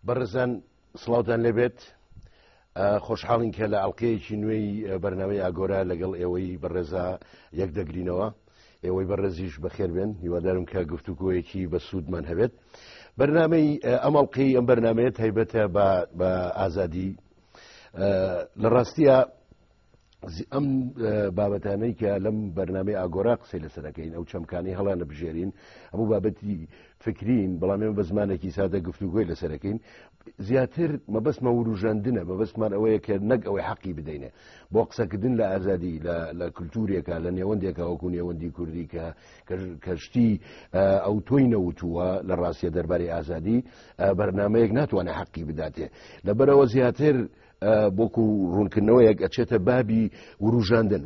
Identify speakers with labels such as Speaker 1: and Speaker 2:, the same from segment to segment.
Speaker 1: بەڕێزان سڵاوتان لێبێت. خۆشحاڵین کە لە ئەڵقەیەکی نوێی بەرنامەی ئاگۆرا لەگەڵ ئێوەی بەڕێزا یەک دەگرینەوە. ئێوەی بەڕێزیش بەخێر بێن، هیوادارم کە گفتوگۆیەکی بە سوودمان هەبێت. بەرنامەی ئەمەڵقەی ئەم بەرنامەیە تایبەتە بە ئازادی. لە ڕاستیە ئەم بابەتانەی کە لەم بەرنامەی ئاگۆرا قسەی لەسەرەکەین، ئەو چەمکانی هەڵانە بژێرین، هەموو بابەتی فکرین، بەڵام ئێمە بە زمانێکی سادە گفتوگۆی لەسەرەکەین. زیاتر مەبەستمە وروژاندنە، مەبەستمان ئەوەیە کە نەک ئەوەی حەقی بدەینێ بۆ قسەکردن لە ئازادی لە کولتورێکە، لە نێوەندێکە وەکو نێوەندی کوردی کە شتی ئەو تۆی نەوتووە لە ڕاستیە دەربارەی ئازادی بەرنامەیەک ناتوانێت حەقی بداتێ. لەبەرەوە زیاتر بۆکو ڕوونکردنەوەیەک ئەچێتە بابی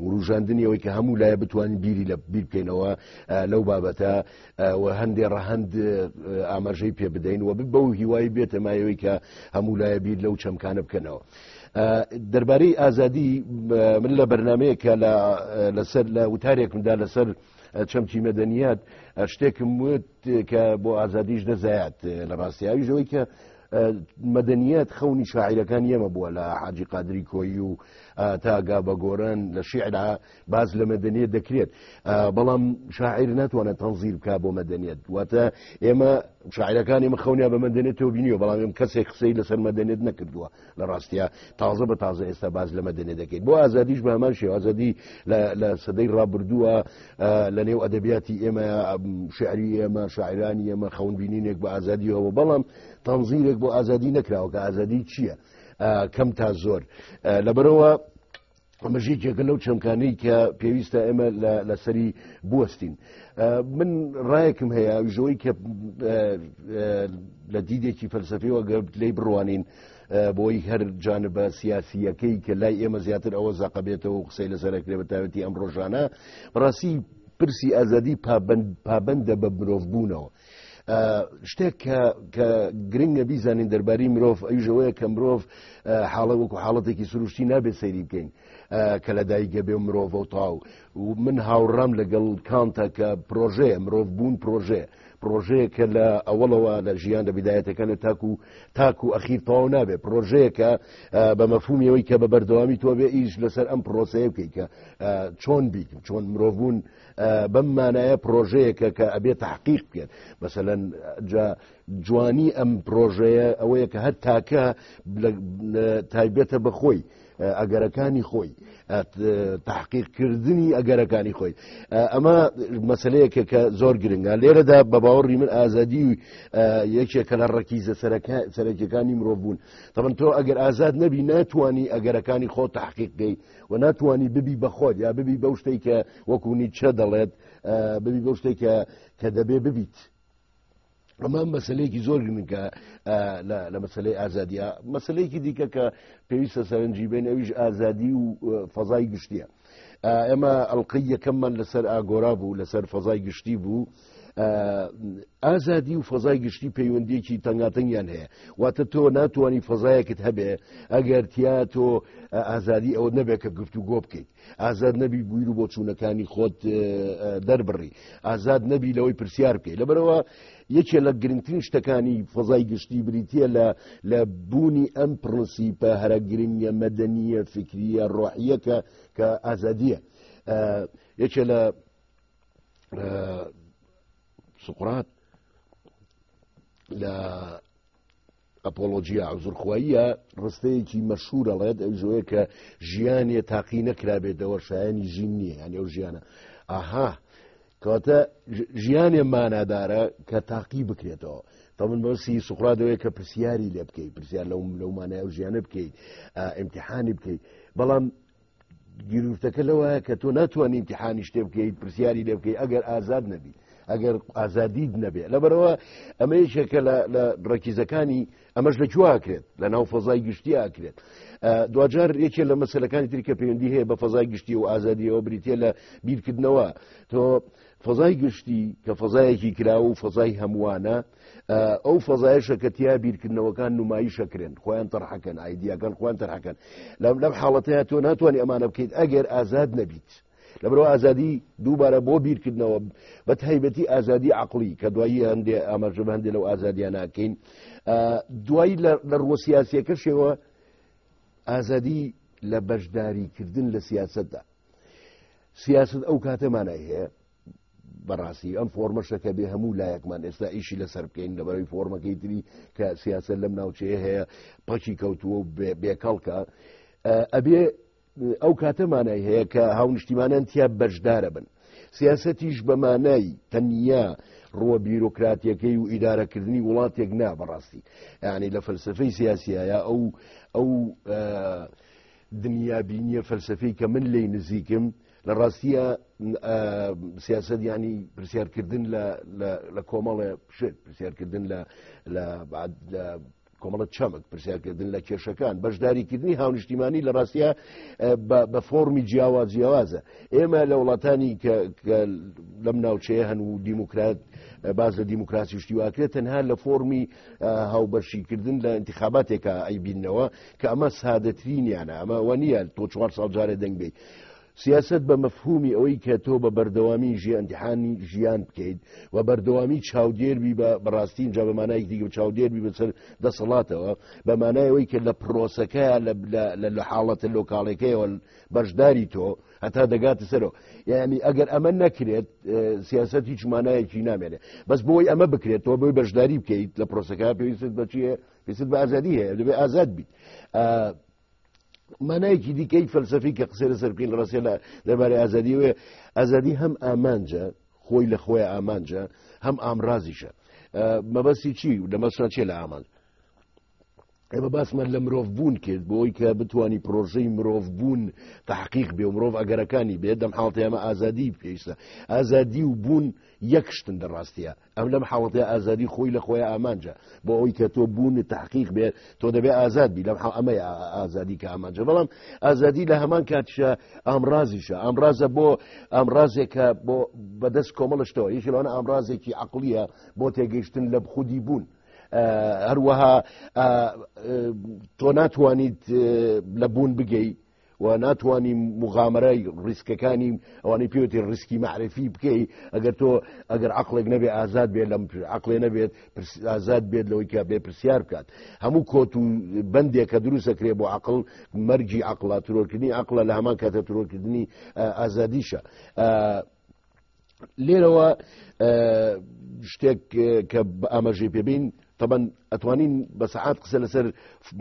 Speaker 1: وروژاندنی ئەوەی کە هەموو لایە بتوانین بیری لە بیر بکەینەوە لەو بابەتە و هەندێ ڕەهەند ئاماژەی پێ بدەین و بەو هیوای بێتە مایەوەی کە هەموو لایە بیر لەو چەمکانە بکەنەوە. دەربارەی ئازادی من لە بەرنامەیەکە لەسەر لە وتارێکمدا لەسەر چەمکی مەدەنیات شتێکم وت کە بۆ ئازادیش نەزایات لە ڕاستیاویژەوەی کە مەدەنیات خەونی شاعیرەکان ئێمە بووە لە حاجی قادری کۆیی و تا ئاگا گۆران لە شیعرا باز لە مەدەنیەت دەکرێت، بەڵام شاعیر ناتوانێت تەنزیر بکا بۆ مەدەنیەت. واتە ئێمە شاعیرەکان ئێمە خەونیا بە مەدەنیەتەوە بینیوە، بەڵام ئێمە کەسێک قسەی لەسەر مەدەنیەت نەکردووە. لە ڕاستیە تازە بە تازە ئێستا باز لە مەدەنیەت دەکەیت. بۆ ئازادیش بە هەمان شێوە ئازادی لە سەدەی ڕابردووە لە نێو ئەدەبیاتی ئێمە، شعری ئێمە، شاعرانی ئێمە خەونبینینێک بە ئازادیەوە، بەڵام تەنزیرێک بۆ ئازادی نەکراوە کە ئازادی چییە کەم تا زۆر. لەبەرەوە ئەمەژێکێکە لەو چەمکانەی کە پێویستە ئێمە لەسەری بوەستین. من ڕایەکم هەیە ژەوەی کە لە دیدێکی فەلسەفیەوە لێی بڕوانین بۆی هەر جانبە سیاسیەکەی کە لای ئێمە زیاتر ئەوە زاقە بێتەوە و قسەی لەسەرەکرێ بە تایبەتی ئەم ڕۆژانە. بەڕاستی پرسی ئازادی پابەندە بە مرۆڤبوونەوە. شتێک کە گرنگە بیزانین دەربارەی مرۆڤ ئەوژەوەیە کە مرۆڤ حاڵە وەکو حاڵەتێکی سروشتی نابێت سەیری بکەین کە لە دایکە بێ مرۆڤ و تاو. و من هاوڕام لەگەڵ کانتە کە پرۆژەیە مرۆڤ بوون پرۆژەیە کە لە ئەوڵەوە لە ژیان لە بیدایەتەکانە تاکو ئەخیر تەواو نابێت. پرۆژەیەکە بە مەفهومیەوەی کە بە بەردەوامی تۆ بێ ئیش لەسەر ئەم پرۆسەیە بکەیت کە چۆن مرۆڤ بوون بەم مانایە پرۆژەیەکە کە ئەبێت تحقیق بکەن. مەسەلەن جوانی ئەم پرۆژەیە ئەوەیە کە هەر تاکە تایبێتە بەخۆی ئەگەرەکانی خۆی، تحقیقکردنی ئەگەرەکانی خۆی. ئەمە مەسلەیەکە کە زۆر گرنگە. لێرەدا بە باوەڕی من ئازادی یەکێکە لە ڕەکیزە سەرەکیەکانی مرۆڤ بوون. تەمەن تۆ ئەگەر ئازاد نەبی ناتوانی ئەگەرەکانی خۆ تحقیق بکەی و ناتوانی ببی بەخۆت یا ببی بەو شتەی کە وەکو نیچە دەڵێت ببی بەو شتەی کە دەبێ ببیت. ئەمە مەسلەیەکی زۆر گرنگە لە مەسلەی ئازادیە. مەسلەیەکی دیکە کە پێویستە سەرنجی بین ئەویش ئازادی و فەزای گشتیە. ئێمە ئەڵقەی یەکەممان لەسەر ئاگۆرا بوو، لەسەر فەزای گشتی بوو. ئازادی و فەزای گشتی پەیوەندیەکی تەنگاتەنگیان هەیە. واتە تۆ ناتوانانی فەزایەکت هەبێ ئەگەر تیا تۆ ئازادی ئەوە نەبێت کە گفتوگۆ بکەیت. ئازاد نەبی بوویر و بۆچوونەکانی خۆت دەربڕی، ئازاد نەبی لەوەی پرسیار بکەیت. لەبەرەوە یەکێ لە گرنگترین شتەکانی فەزای گشتی بریتە لە بوونی ئەم پرەنسیپە هەرە گرنگە مەدەنیە فکریە ڕۆحیەکە کە ئازادیە. یەکێ لە سقرات لە ئەپۆلۆجیا عوزرخواییە ڕستەیەکی مەشهورە ئەڵێت ئەوژەوەیە کە ژیانێ تاقی نەکرابێتەوە شایانی ژین نییە، یعنی ئەو ژیانە کەواتە ژیانێ مانادارە کە تاقی بکرێتەوە. تەمەن بەسی سقراتەوەیە کە پرسیاری لێ بکەیت، پرسیار لەو مانای ئەو ژیانە بکەیت، ئیمتیحانی بکەیت. بەڵام گیرفتەکە لەوەیە کە تۆ ناتوانانی ئیمتیحانی شتێ بکەیت، پرسیاری لێ بکەیت ئەگەر ئازاد نەبی، ئەگەر ئازادیت نەبێت. لەبەرەوە ئەمە یەکێکە لە ڕەکیزەکانی ئەمەش لەکوێ ئاکرێت، لە ناو فەزای گشتی ئاکرێت. دوجار یەکێ لە مەسەلەکانی تری کە پەیوەندی هەیە بە فەزای گشتی و ئازادیەوە بریتە لە بیرکردنەوە. تۆ فەزای گشتی کە فەزایەکی کراوە و فەزای هەمووانە، ئەو فەزایشە کە تیا بیرکردنەوەکان نمایشەکرێن، خۆیان تەرحەکەن، ئایدیاکان خۆیان تەرحەکەن. لەم حاڵەتەیە تۆ ناتوانانی ئەمانە بکەیت ئەگەر ئازاد نەبیت. لەبەرەوە ئازادی دووبارە بۆ بیرکردنەوە بە تایبەتی ئازادی عقلی کە دوایی هەندێ ئاماژە بە هەندێک لەو ئازادیان ناکەین دوایی لە ڕوە سیاسیەکەشەوە ئازادی لە بەشداریکردن لە سیاستدا سیاست ئەو کاتەمانای هەیە بەڕاستی ئەم فۆرمەشەکە بێ هەموو لایەکمان ئێستا ئیشی لەسەر بکەین لەبەرەوەی فۆرمەکەی تری کە سیاست لەم ناوچەیە هەیە پەکی کەوتووە و بێکەڵکە ئەبێ ئەو کاتەمانای هەیە کە هاونیشتیمانیان تیا بەشدارە بن سیاسەتیش بەمانای تەنیا ڕوە بیرۆکراتیەکەی و ئیدارەکردنی وڵاتێک نا بەڕاستی یعنی لە فەلسفەی سیاسیایە ئەو دنیابینیە فەلسفەی کە من لێی نزیکم لە ڕاستیە سیاست ینی پرسیارکردن لە کۆمەڵە شت پرسیارکردن لە کۆمەڵە چەمک پرسیارکردن لە کێشەکان بەشداریکردنی هاونیشتیمانی لە ڕاستیە بە فۆرمی جیاوازە ئێمە لە وڵاتانی کە لەم ناوچەیە هەن و دیموکرات باز لە دیموکراسی شتیواکرێت تەنها لە فۆرمی هاوبەشیکردن لە انتخاباتێکە ئەیبینەوە کە ئەمە سادەترینیانە ئەمە وە نییە تۆ 4 ساڵ جارێ دەنگ بێت سیاست بە مەفهومی ئەوەی کە تۆ بە بەردەوامی ئیمتیحانی ژیان بکەیت و بەردەوامی چاودێربی بەڕاستی اینجا بەمانایەک دیگە چاودێربی بەسەر دەسەڵاتەوە بەمانایەوەی کە لە پرۆسەکە لە حاڵەتە لۆکاڵەکەیەوە بەشداری تۆ هەتا دەگاتە سەرەوە یعنی ئەگەر ئەمە نەکرێت سیاست هیچ مانایەکی نامێنێ بەس بۆی ئەمە بکرێت تۆ بۆی بەشداری بکەیت لە پرۆسەکە پێویست بە چیە پێویست بە ئازادی هەیە دەبێت ئازاد بیت مانایەکی دیکەی فەلسەفی کە قسەی لەسەر بکەین ڕاستە دەربارەی ئازادیەوەیە ئازادی هەم ئامانجە خۆی لە خۆی ئامانجە هەم ئامرازیشە مەبەستی چی لە مەسنا چێ لە ئامان ئێمە باسمان لە مرۆڤ بوون کرد بۆی کە بتوانی پرۆژەی مرۆڤ بوون تحقیق بێ و مرۆڤ ئەگەرەکانی بێت دەم حاڵەتە ئەمە ئازادی پێویستە ئازادی و بوون یەکشتن دەڕاستیە ئەم لەم حاڵەتە ئازادی خۆی لە خۆی ئامانجە بۆ ئەوی کە تۆ بوون تحقیق بێت تۆ دەبێت ئازاد بی لەم ئەمە ئازادی کە ئامانجە بەڵام ئازادی لە هەمان کاتیشە ئامرازیشە ئامرازە بۆ ئامرازێکە بۆ بەدەست کۆمەڵشتەوە یەکی لەوانە ئامرازێکی عەقلیە بۆ تێگەیشتن لە خودی بوون هەروەها تۆ ناتوانیت لە بوون بگەی و ناتوانانی مغامرەی ڕیسکەکانی ئەوانەی پێوتی ڕیسکی معرفی بکەی ئەگەر عقلێک نەبێت ئازاد بێت لەم عقلێ نەبێت ئازاد بێت لەوەی کە بێ پرسیار بکات هەموو کۆت و بەندێک کە دروستەکرێ بۆ عقل مەرجی عقلە ترۆرکردنی عقلە لە هەمان کاتە ترۆرکردنی ئازادیشە لێرەوە شتێک کە ئاماژەی پێبین طبعا ئەتوانین بە سەعات قسە لەسەر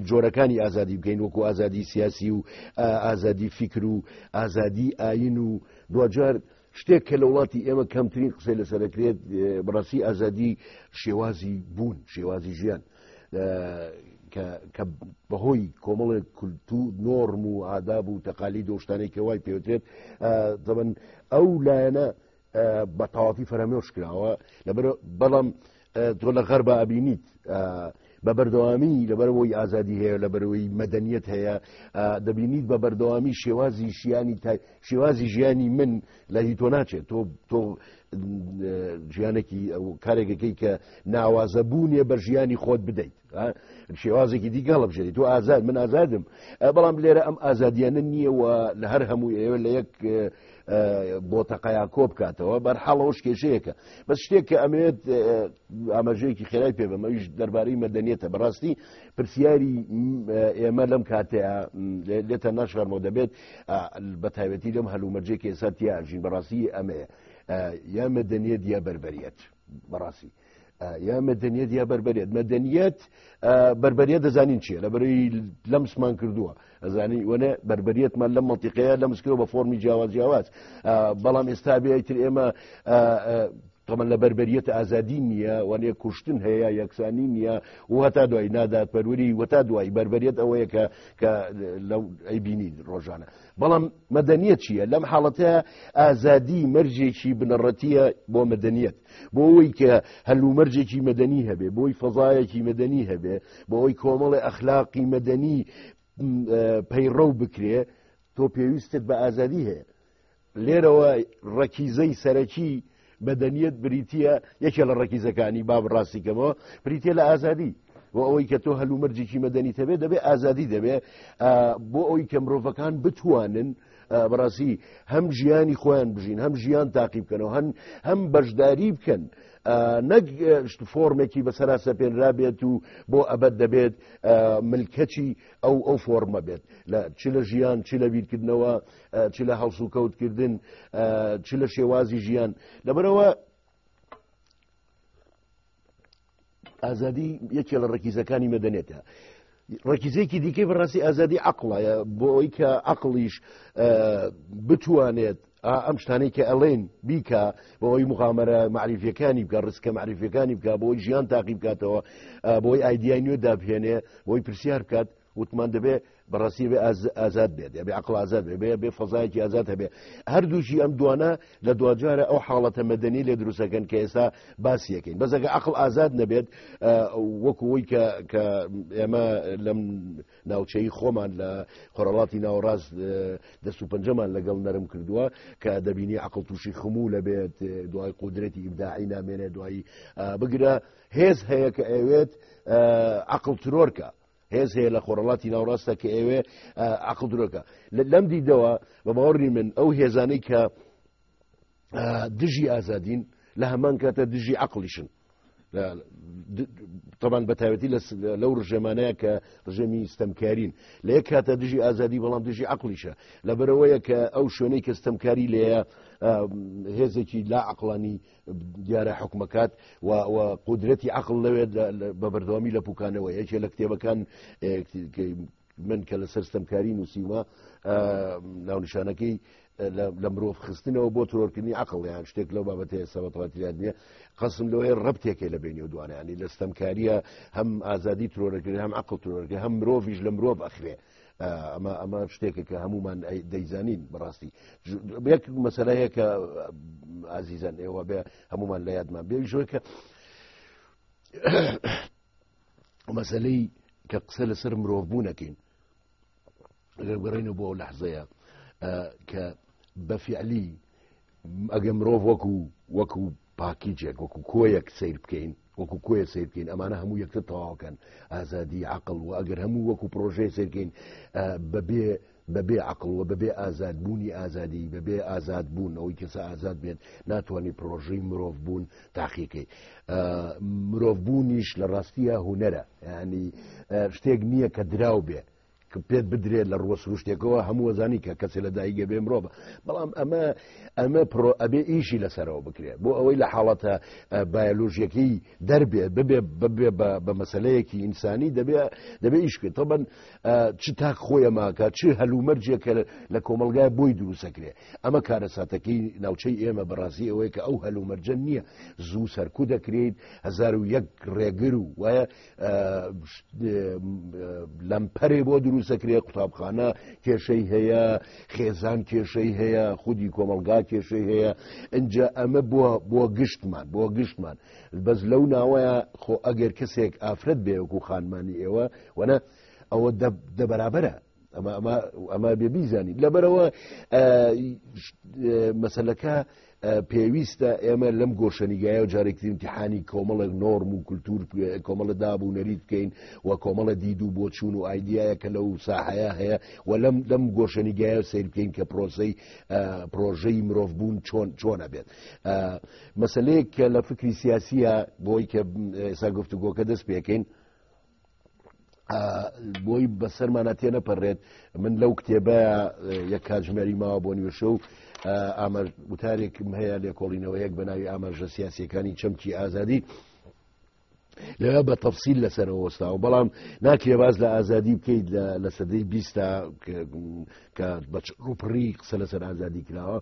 Speaker 1: جۆرەکانی ئازادی بکەین وەکو ئازادی سیاسی و ئازادی فیکر و ئازادی ئاین و دوجار شتێک کە لە وڵاتی ئێمە کەمترین قسەی لەسەرەکرێت بەڕاستی ئازادی شێوازی بوون شێوازی ژیان کە بەهۆی کۆمەڵێک کولتور نۆرم و ئاداب و تەقالید و شتانێک کە وای پێوترێت طبعا ئەو لایەنە بە تەواوی فەرەمێش کراوە بەڵام تۆ لە غەربە ئەبینیت بە بەردەوامی لەبەرەوەی ئازادی هەیە لەبەرەوەی مەدەنیەت هەیە دەبینیت بە بەردەوامی شێوازی ژیانی من لە هی تۆ ناچێت تۆ ژیانێکی کارێکەکەی کە ناوازە بوونیە بە ژیانی خۆت بدەیت شێوازێکی دیگە هەڵبژێت تۆ ئازاد من ئازادم بەڵام لێرە ئەم ئازادیانە نییە و لە هەر هەموو ئێوە لە یەک بۆ تەقەیا کۆ بکاتەوە بەرحاڵەوەش کێشەیەکە بەس شتێک کە ئەمەوێت ئاماژەیەکی خێرای پێ بەم ئەویش دەربارەی مەدەنیەتە بەڕاستی پرسیاری ئێمە لەم کاتەیە لێتە ناشارمەوە دەبێت بە تایبەتی لەم هەلومەرجێکی ئێستا تیاژین بەڕاستی ئەمەیە یا مەدەنیەت یا بەربەریەت بەڕاستی یا مەدەنیەت یا بەربەریەت مەدەنیەت بەربەریەت دەزانین چییە لەبەرەوەی لەمسمان کردووە ئەزانی وەنە بەربەریەتمان لەم مەنتیقەیە لەمسکرەوە بە فۆرمی جیاواز بەڵام ئێستا بێتر ئێمە طبعا لە بەربەریەت ئازادی نییە وانەیە کوشتن هەیە یەکسانی نییە و هەتا دوای نادادپەروەری وەتا دوای بەربەریەت ئەوەیە کە لەو ئەیبینی ڕۆژانە بەڵام مەدەنیەت چییە لەم حاڵەتەیە ئازادی مەرجێکی بنەڕەتیە بۆ مەدەنیەت بۆ ئەوەی کە هەلومەرجێکی مەدەنی هەبێ بۆی فەزایەکی مەدەنی هەبێ بۆ ئەوەی کۆمەڵی ئەخلاقی مەدەنی پەیڕەو بکرێ تۆ پێویستت بە ئازادی هەیە لێرەوە ڕەکیزەی سەرەکی مەدەنیەت بریتیە یەکێ لە ڕەکیزەکانی باب ڕاستیکەمەوە بریتە لە ئازادی بۆ ئەوەی کە تۆ هەلومەرجێکی مەدەنی هەبێ دەبێ ئازادی دەبێ بۆ ئەوەی کە مرۆڤەکان بتوانن بەڕاستی هەم ژیانی خۆیان بژین هەم ژیان تاقی بکەنەوە هەم بەشداری بکەن نەک فۆرمێکی بەسەرا سەپێنرا بێت و بۆ ئەبەت دەبێت ملکەچی ئەو فۆرمە بێت چ لە ژیان چ لە بیرکردنەوە چ لە هەڵس و کەوتکردن چ لە شێوازی ژیان لەبەرەوە ئازادی یەکێ لە ڕەکیزەکانی مەدەنێتە. ڕەکیزەیەکی دیکەی بەڕاستی ئازادی عەقڵە بۆ ئەوەی کە عەقڵیش بتوانێت ئەم شتانەی کە ئەڵێن بیکە بۆ ئەوەی مغامرە معریفیەکانی بکە ڕزکە معریفیەکانی بکە بۆ ئەوەی ژیان تاقی بکاتەوە بۆ ئەوەی ئایدیای نوێ دابهێنێ بۆ ئەوەی پرسیار بکات وتمان دەبێ بەڕاستی بێ ئازاد بێت بێ عەقڵ ئازاد بێ فەزایەکی ئازاد هەبێ هەردووشی ئەم دوانە لە دوجارە ئەو حاڵەتە مەدەنی لێ دروستەکەن کە ئێستا باسی یەکەین بەس ئەگە عەقڵ ئازاد نەبێت وەکوەوەی کە ئێمە لەم ناوچەی خۆمان لە خۆرەڵاتی ناوەڕاست دەست و پەنجەمان لەگەڵ نەرم کردووە کە دەبینی عەقڵ تووشی خموو لەبێت دوای قودرەتی ئیبداعی نامێنێ دوای بگرە هێز هەیە کە ئەوێت عەقڵ ترۆرکە هێز هەیە لە خۆرەڵاتی ناوڕاستە کە ئێوێ عەقڵ درۆکە لەم دیدەوە بە باوەڕی من ئەو هێزانەی کە دژی ئازادین لە هەمان کاتە دژی عەقڵیشن طبعا بەتایبەتی لەو ڕژێمانەیە کە ڕژێمی ستەمکارین لە یەک کاتە دژی ئازادی بەڵام دژی عەقڵیشە لەبەرەوەیە کە ئەو شوێنەی کە ستەمکاری لێیە هێزێکی لا عەقڵانی دیارە حکومەکات و قودرەتی عەقڵ لەوێت بە بەردەوامی لە پوکانەوە یەکێ لە کتێبەکان من کە لەسەر ستەمکاری نووسیوە ناونیشانەکەی لە مرۆڤ خستنەوە بۆ ترۆرکردنی عەقڵ یان شتێک لەو بابەتەیە سەبەتڵاتیات نییە قەسم لەوەیە ڕەبتێکێ لە بینی و دوانە ینی لە ستەمکاریە هەم ئازادی ترۆرەکردن هەم عەقڵ ترۆرەکردن هەم مرۆڤیش لە مرۆڤ ئەخرێ ئەمە شتێکە کە هەمومان دەیزانین بەڕاستی یەک مەسەلەیە کە ئازیزان ئێوە بێ هەمومان لە یادمان بێژۆی کە مەسەلەی کە قسە لەسەر مرۆڤ بوونەکەین ئەگەر بگەڕێنەوە بۆ ئەو لەحزەیە کە بەفیعلی ئەگە مرۆڤ وەکو پاکیجێک وەکو کۆیەک سیر بکەین وەکو کۆیە سیر بکەین ئەمانە هەموو یەکتر تەواوکەن ئازادی عەقڵ و ئەگەر هەموو وەکو پرۆژەی سیرکەین بەبێ عەقڵ و بەبێ ئازادبوونی ئازادی بەبێ ئازاد بوون ئەوەی کەسە ئازاد بێت ناتوانانی پرۆژەی مرۆڤ بوون تاقیکەی مرۆڤ بوونیش لە ڕاستیە هونەرە ینی شتێک نییە کە دراو بێ پێت بدرێت لە ڕوە سروشتێکەوە هەموو زانی کە کەسێ لە دایگە بێ مرۆڤ بەڵام ئەمە ئەبێ ئیشی لەسەرەوە بکرێت بۆ ئەوەی لە حاڵەتە بایۆلۆژیەکەی دەربێت ببێ بە مەسەلەیەکی ئینسانی دەبێ ئیشکرێت طبعاً چ تاک خۆیە ماکە چ هەلومەرجێکە لە کۆمەلگای بۆی دروستەکرێت ئەمە کارەساتەکەی ناوچەی ئێمە بەڕاستی ئەوەیە کە ئەو هەلومەرجە نییە زوو سەرکوو دەکرێت 1001 ڕێگر و وایە لەمپەرێ بۆ دروستەکرێ قوتابخانە کێشەی هەیە خێزان کێشەی هەیە خودی کۆمەلگا کێشەی هەیە اینجا ئەمە بۆ گشتمان بەس لەو ناوەیە خۆ ئەگەر کەسێک ئافرەت بێ وەکو خانمانی ئێوە وەنە ئەوە دەبەرابەرە ئەمە بێ بیزانین لەبەرەوە مەسەلەکە پێویستە ئێمە لەم گۆشەنیگایە و جارێکی امتحانی کۆمەڵێک نۆرم و کولتور کۆمەڵە دابوو نەریت بکەین و کۆمەڵە دید و بۆچوون و ئایدیایە کە لەو ساحەیە هەیە و لەم گۆشەنیگایە سیر بکەین کە پرۆژەی مرۆڤ بوون چۆنە بێت مەسەلەیەک کە لە فکری سیاسیە بۆی کە ئێستا گفتوگۆکە دەست پێکەین بۆی بەسەرمانە تێنەپەڕێت من لەو کتێبەیە یەک کاتژمێری ماوە بۆ نیوەشە و وتارێکم هەیە لێکۆڵینەوەیەک بە ناوی ئاماژە سیاسیەکانی چەمکی ئازادی لەوە بە تەفسیل لەسەرەوە وەستاوە بەڵام ناکرێ باز لە ئازادی بکەیت لە سەدەی 20 کە بە ڕووپڕی قسە لەسەر ئازادی کراوە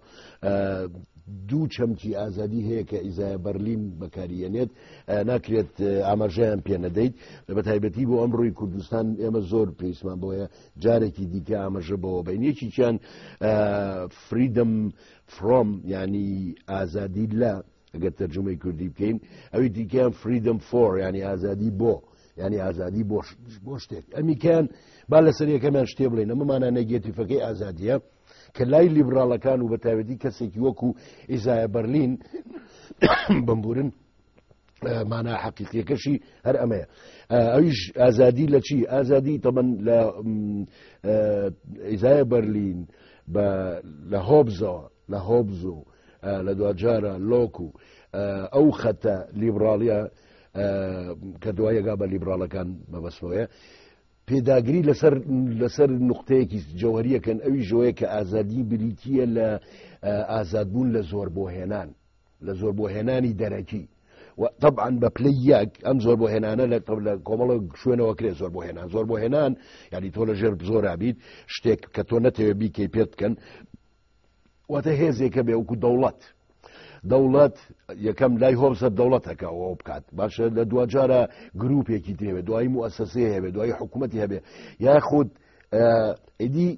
Speaker 1: دوو چەمکی ئازادی هەیە کە ئیزایە بەرلین بەکاریێنێت ناکرێت ئاماژەیان پێ نەدەیت بە تایبەتی بۆ ئەمڕۆی کوردستان ئێمە زۆر پێویستمان بۆیە جارێکی دیکە ئاماژە بەوە بینێکیان فریدم فرۆم ینی ئازادی لە ئەگەر تەرجمەی کوردی بکەین ئەوی دیکەیان فریدم فۆر ینی ئازادی بۆ ینی ئازادی بۆ شتێک ئەمیکیان با لەسەر یەکەمیان شتێ بڵێن ئەمەمانە نەگێتیفەکەی ئازادیە کە لای لیبراڵەکان و بە تایبەتی کەسێکی وەکو ئیزایە بەرلین بمبورن معنى حقيقية كشي هر أمايا أيش أزادي لشي أزادي طبعا إزاي برلين لهوبزو لدواجارة لوكو أو خطة ليبراليا كدوايا قابل ليبرالا كان ببسموية پێداگری لەسەر نقطەیەکی جەوهریە کەن ئەوی ژۆیە کە ئازادی بریتیە لە ئازادبوون لە زۆر بۆ هێنانی دەرەکی طبعا بە پلەی یەک ئەم زۆر بۆ هێنانە لە کۆمەڵە شوێنەوە کرێ زۆر بۆ هێنان یعنی تۆ لە ژێر زۆر بیت شتێک کە تۆ نەتەوێت بیکەی پێت بکەن واتە هێزێکە بێ وەکو دەوڵەت یەکەم لای هۆبسە دەوڵەتەکەەوە بکات باشە لە دوجارە گرروپێکی درێوێت دوایی موسسەیە هەبێت دوایی حکوومەتی هەبێ یاخود ئیدی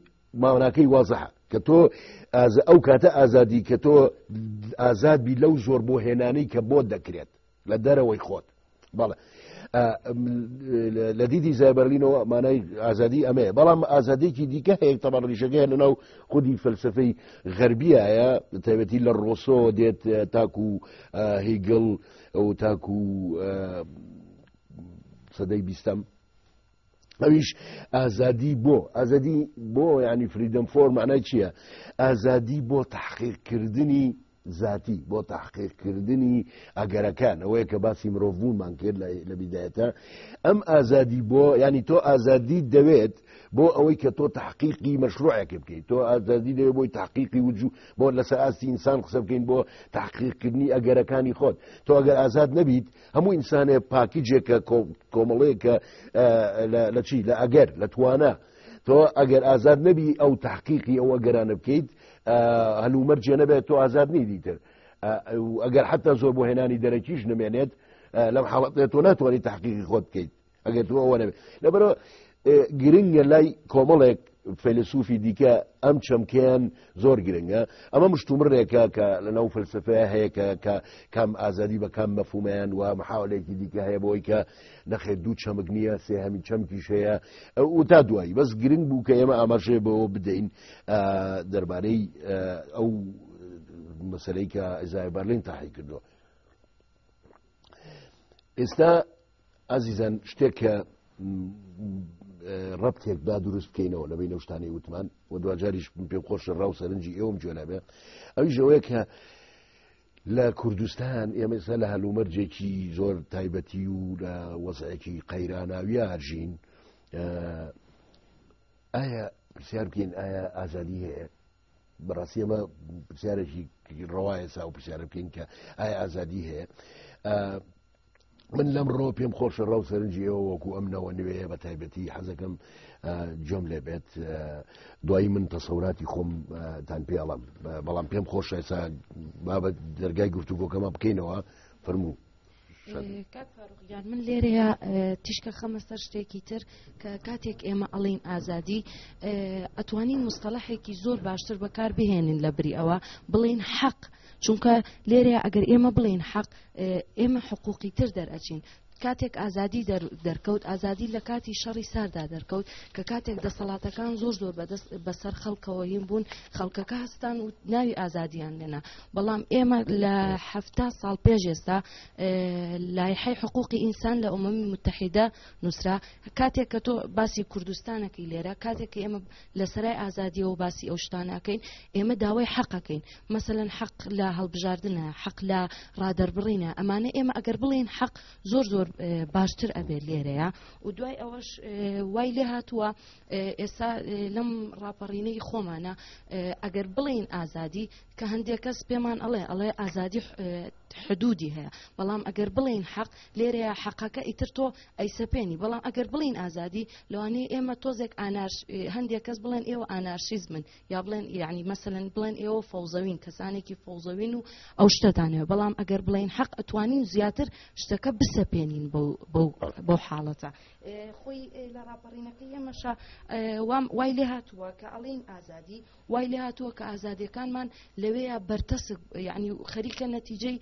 Speaker 1: ماوناکەی وازەح کە تۆ ئەو کاتە ئازادی کە تۆ ئازاد بی لەو زۆر بۆ هێنانەی کە بۆ دەکرێت لە دەرەوەی خۆت بەڵێ لە دیدی زایبەرلینەوە مانای ئازادی ئەمەیە بەڵام ئازادێکی دیکە هەیە تەبەر ڕیشەکەی لەناو خودی فەلسفەی غەربیایە تایبەتی لە ڕۆسۆ دێت تاکو هیگڵ ئەو تاکو سەدەی بیستەم ئەویش ئازادی بۆ ینی فریدەم فۆر معنای چییە؟ ئازادی بۆ تحقیقکردنی ذاتی بۆ تحقیقکردنی ئەگەرەکان ئەوەیە کە باسی مرۆڤبوونمان کرد لە بیدایەتە ئەم ئازادی بۆ ینی تۆ ئازادی دەوێت بۆ ئەوەی کە تۆ تحقیقی مەشروعەکە بکەیت تۆ ئازادی دەوێت بۆی تحقیقی وجوو بۆ لەسەر ئاستی ئینسان قسە بکەین بۆ تحقیقکردنی ئەگەرەکانی خۆت تۆ ئەگەر ئازاد نەبیت هەموو ئینسانێ پاکیجێکە کۆمەڵەیەکە لە چی لە ئەگەر لە توانە تۆ ئەگەر ئازاد نەبی ئەو تحقیقی ئەو ئەگەرانە بکەیت هەلومەرجێ نەبێت تۆ ئازاد نیدیتر ئەگەر حتا زۆر بۆ هێنانی دەرەکیش نمێنێت لەم حاڵەتە تۆ ناتوانانی تحقیقی خۆت بکەیت ئەگەر تۆ ئەوە نەبێت لەبەرەوە گرنگە لای کۆمەڵێک فەیلسوفی دیکە ئەم چەمکیان زۆر گرنگە ئەمە مشتومڕێکە کە لەناو فەلسفەیە هەیە کە کام ئازادی بە کام مەفهومەیان و محاولێکی دیکە هەیە بۆی کە نەخێت دوو چەمک نییە سێهەمین چەمکیش هەیە و تا دوایی بەس گرنگ بوو کە ئێمە ئاماژێ بەوە بدەین دەربارەی ئەو مەسەلەی کە ئیزای بەرلین تاحی کردووە. ئێستا ئازیزان شتێک کە ڕەبتێک با دروست بکەینەوە لە بین شتانی وتمان و دوجاریش پێم خۆشە ڕاو سەرنجی ئێوەم جوێنابێ ئەویش ئەوەیە کە لە کوردستان ئێمە ئێستا لە هەلومەرجێکی زۆر تایبەتی و لە وەزعێکی قەیراناویە هەرژین ئایا پرسیار بکەین ئایا ئازادی هەیە بەڕاستی ئەمە پرسیارێکی ڕەوایە سا و پرسیارە بکەین کە ئایا ئازادی هەیە من لەمڕۆ پێم خۆشە ڕاو سەرنجی ئەوە وەکو ئەمنەوە نوێیە بە تایبەتی حەزەکەم جۆم لێ بێت دوایی من تەسەوراتی خۆم تان پێڵم بەڵام پێم خۆشە ئێستا بابەت دەرگای گفتوگۆکەمە بکەینەوە فەرموو.
Speaker 2: کاک فاروقیان من لێرەیە تیشکە خەمە سەر شتێکی تر کە کاتێک ئێمە ئەڵین ئازادی ئەتوانین مستەڵەحێکی زۆر باشتر بەکار بهێنین لە بری ئەوە بڵین حەق چونکە لێرەیە ئەگەر ئێمە بڵین حەق ئێمە حقوقی تر دەرئەچین کاتێک ئازادی دەرکەوت ئازادی لە کاتی شەڕی ساردا دەرکەوت کە کاتێک دەسەڵاتەکان زۆر بەسەر خەڵکەوەین بوون خەڵکەکە هەستان و ناوی ئازادیان لێنا بەڵام ئێمە لە 70 ساڵ پێش ئێستا لایحەی حقوقی ئینسان لە ئومەمی متحیدە نووسرا کاتێک کە تۆ باسی کوردستانەکەی لێرە کاتێک کە ئێمە لە سەرای ئازادیەوە و باسی ئەو شتانەکەین ئێمە داوای حەقەکەین مەسەلەن حەق لە هەڵبژاردنە حەق لە ڕادەربڕینە ئەمانە ئێمە ئەگەر بڵێن حەق زۆر باشتر ئەبێت لێرەیە و دوای ئەوەش وای لێ هاتووە ئێستا لەم ڕاپەڕینەی خۆمانە ئەگەر بڵین ئازادی کە هەندێک کەس پێمان ئەڵێ ئازادی حدودی هەیە بەڵام ئەگەر بڵین حەق لێرەیە حەقەکە ئیتر تۆ ئەیسەپێنی بەڵام ئەگەر بڵین ئازادی لەوانەیە ئێمە تۆزێک هەندێک کەس بڵێن ئێوە ئانارشیزمن یا بڵێن یعنی مەسەلەن بڵێن ئێوە فەوزەوین کەسانێکی فەوزەوین و ئەو شتەتانەوە بەڵام ئەگەر بڵین حەق ئەتوانین زیاتر شتەکە بسەپێنین بەو حاڵەتە خۆی لە ڕاپەڕینەکەی ئێمەشە وای لێ هاتووە کە ئەڵین ئازادی وای لێ هاتووە کە ئازادیەکانمان لەوەیە بەرتەسک یعنی خەریکە نەتیجەی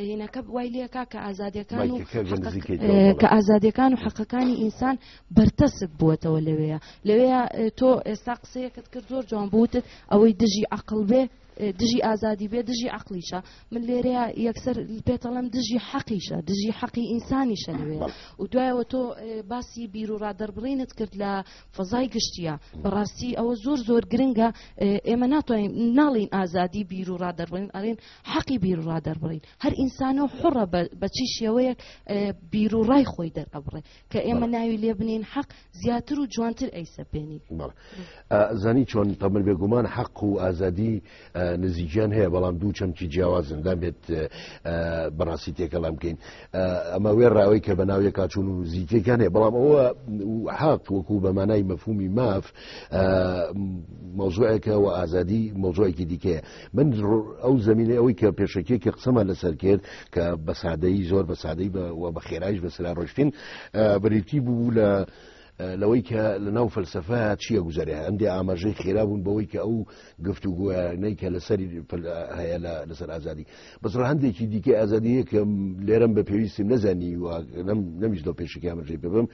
Speaker 2: هێنەکە وای لێکا کە ئازادیەکان و کە ئازادیەکان و حەقەکانی ئینسان بەرتەسک بووەتەوە لەوەیە تۆ ئێستا قسەیەکت کرد زۆر جوان بووتت ئەوەی دژی عەقڵ بێ دژی ئازادی بێ دژی عقلیشە من لێرەیە یەکسەر پێتەڵم دژی حەقیشە دژی حەقی ئینسانیشە لەوێ و دوایەوە تۆ باسی بیر و ڕادەربڕینت کرد لە فەزای گشتیە بەڕاستی ئەوە زۆر گرنگە ئێمە ناتوانین ناڵین ئازادی بیر و ڕادەربڕین ئەڵێن حەقی بیر و ڕادەربڕین هەر ئینسانە حڕە بەچی شێوەیەک بیر و ڕای خۆی دەرئەبڕێ کە ئێمە ناوی لێ بنین حەق زیاتر و جوانتر ئەیسەپێنین
Speaker 1: زانی چۆن تەمەن بێگومان حەق و ئازادی نزیکیان هەیە بەڵام دوو چەمکی جیاوازندان بێت بەڕاستی تێکەڵام بکەین ئەمە وێ ڕاوی کە بەناوی کاچون و زیکەکان هەیە بەڵام ئەوە حەق وەکو بەمانای مەفهومی ماف مۆزوعێکە و ئازادی مۆزوعێکی دیکەیە من ئەو زمینە ئەوەی کە پێشەکێکی قسەمە لەسەر کرد کە بە سادەی زۆر بە سادەی بە خێرایش بەسرا ڕۆشتین بریتی بوو لەوەی کە لە ناو فەلسەفە چییە گوزارێ ئەندێ ئاماژەی خێرا بوون بەوەی کە ئەو گفتوگویانەی کە لەسەری هەیە لەسەر ئازادی بەسڕ هەندێکی دیکە ئازادیە کە لێرەم بە پێویستیم نەزانی و نەمیشتەوە پێشکی ئاماژەی پێ بم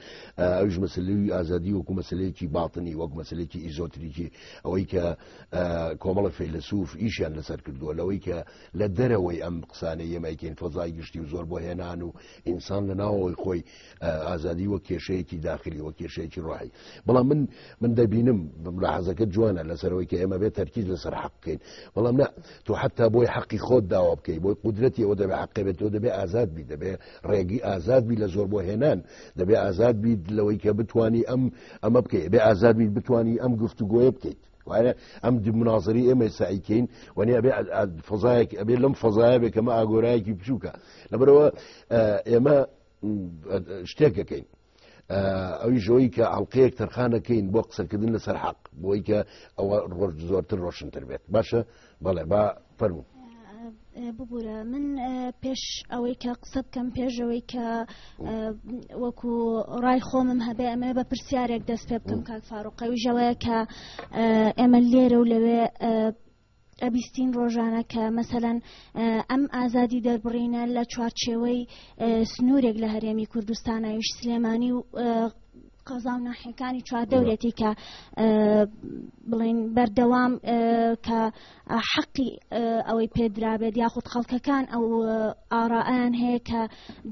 Speaker 1: ئەوش مەسلەی ئازادی وەکو مەسلەیەکی باڵتنی وەکو مەسلەیەکی ئیزۆتریکی ئەوەی کە کۆمەڵە فەیلسوف ئیشیان لەسەر کردووە لەوەی کە لە دەرەوەی ئەم قسانەی ئێمەیکەین فەزای گشتی و زۆر بۆ هێنان و ئینسان لە ناوەوەی خۆی ئازادی وە کێشەیەکی داخلی وە کێشەیەکی ڕۆحی بەڵام من دەبینم ملاحەزەکە جوانە لەسەرەوەی کە ئێمە بێت تەرکیز لەسەر حەق بکەین بەڵام نا تۆ حتا بۆی حەقی خۆت داوا بکەی بۆی قودرەتی ئەوە دەبێ حەقی بێت تۆ دەبێ ئازاد بی دەبێ ڕێگی ئازاد بی لە زۆر بۆ هێنان دەبێ ئازاد بیت لەوەی کە بتوانی ئەمە بکەی بێ ئازاد بیت بتوانی ئەم گفتوگۆیە بکەیت وایە ئەم مناظری ئێمە سعیکەین وانێ ئەبێ فەزایەک ئەبێ لەم فەزایە بێ کەمە ئاگۆرایەکی بچووکە لەبەرەوە ئێمە شتێکەکەین ئەوی ژۆی کە ئەڵلقەیەک تەرخانەکەین بۆ قسەکردن لەسەر حەق بۆی کە ئەوە زۆرتر ڕۆشنتر بێت باشە بەڵێ با فەرموو
Speaker 3: ببوورە من پێش ئەوەی کە قسە بکەم پێشەوەی کە وەکو ڕای خۆمم هەبێ ئەمە بە پرسیارێک دەست پێ بکەم کاک فاروقەوی ژەوەیە کە ئێمە لێرە و لەوێ ئەبیستین ڕۆژانە کە مەسەلەن ئەم ئازادی دەربڕینە لە چوارچێوەی سنوورێک لە هەرێمی کوردستانەویش سلێمانی و قەزا و ناحیەکانی چواردەورێتی کە بڵین بەردەوام کە حەقی ئەوەی پێدرابێت یاخود خەڵکەکان ئەو ئاڕائیان هەیە کە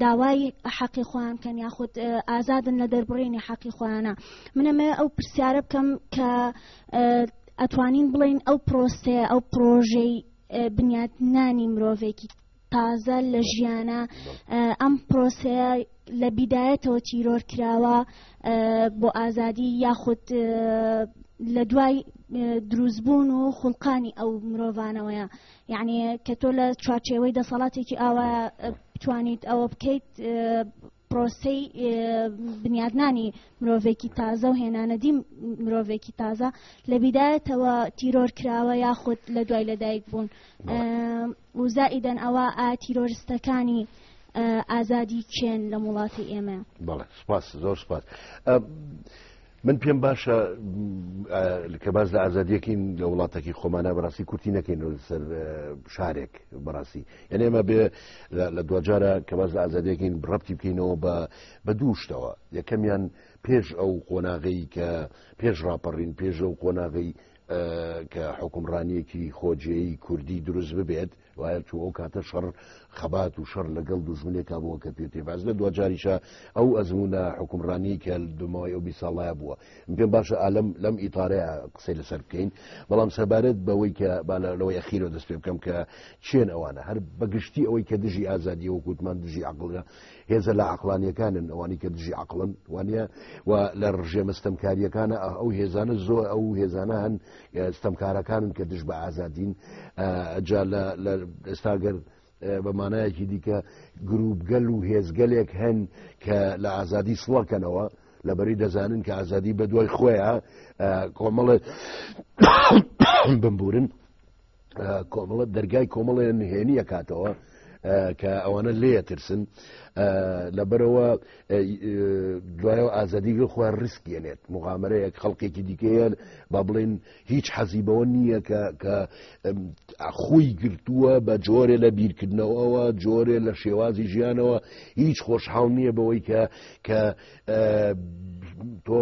Speaker 3: داوای حەقی خۆیان بکەن یاخود ئازادن لە دەربڕینی حەقی خۆیانە منەمە ئەو پرسیارە بکەم کە ئەتوانین بڵین ئەو پرۆسەیە ئەو پرۆژەی بنیادنانی مرۆڤێکی تازە لە ژیانە ئەم پرۆسەیە لە بیدایەتەوە تیرۆر کراوە بۆ ئازادی یاخود لە دوای دروستبوون و خوڵقانی ئەو مرۆڤانەوەیە یعنی کە تۆ لە چوارچێوەی دەسەڵاتێکی ئاوا بتوانیت ئەوە بکەیت پرۆسەی بنیادنانی مرۆڤێکی تازە و هێنانەدی مرۆڤێکی تازە لە بیدایەتەوە تیرۆر کراوە یاخود لە دوای لەدایک بوون و زائیدەن ئەوە تیرۆریستەکانی ئازادی چێن لە وڵاتی ئێمە
Speaker 1: بەڵێ سپاس زۆر سپاس من پێم باشە کە باز لە ئازادیەکەین لە وڵاتێکی خۆمانە بەڕاستی کورتی نەکەین سەر شارێک بەڕاستی یعنی ئێمە بێ لە دوجارە کە باز لە ئازادیەکەین ڕەبتی بکەینەوە بە دوو شتەوە یەکەمیان پێش ئەو قۆناغەی کە پێش ڕاپەڕین پێش ئەو قۆناغەی کە حکومڕانیەکی خۆجێی کوردی دروست ببێت وایە چوو ئەو کاتە شەڕ خەبات و شەڕ لەگەڵ دوژمنێکا بووە کە پێتێباز لە دوجاریشە ئەو ئەزمونە حکومڕانی کە دومەوەی ئەو 20 ساڵایە بووە پێم باشە ئالەم لەم ئیتارەیە قسەی لەسەر بکەین بەڵام سەبارەت بەوەی کە لەوەی ئەخیرەوە دەست پێ بکەم کە چێن ئەوانە هەر بەگشتی ئەوەی کە دژی ئازادیەوە گوتمان دژی عەقڵە هێزە لە عەقلانیەکانن ئەوانی کە دژی عەقڵن وانە و لە ڕژێمە ستەمکاریەکانە ئەو هێزانە زۆر ئەو هێزانە هەن ستەمکارەکانن کە دژ بە ئازادین جا لە ئێستاگەر بەمانایەکی دیکە گروپگەل و هێزگەلێک هەن کە لە ئازادی سڵەکەنەوە لەبەری دەزانن کە ئازادی بە دوای خۆیە کۆمەڵە بمبورن کۆمەڵە دەرگای کۆمەڵێ نهێنیە کاتەوە کە ئەوانە لێە ترسن لەبەرەوە دوایەوە ئازادی خۆ ڕسکێنێت مغامرەیەک خەڵکێکی دیکەیە با بڵێن هیچ حەزیبەوە نییە کە خۆی گرتووە بە جۆرێ لە بیرکردنەوەەوە جۆرێ لە شێوازی ژیانەوە هیچ خۆشحاڵ نییە بەوەی کە تۆ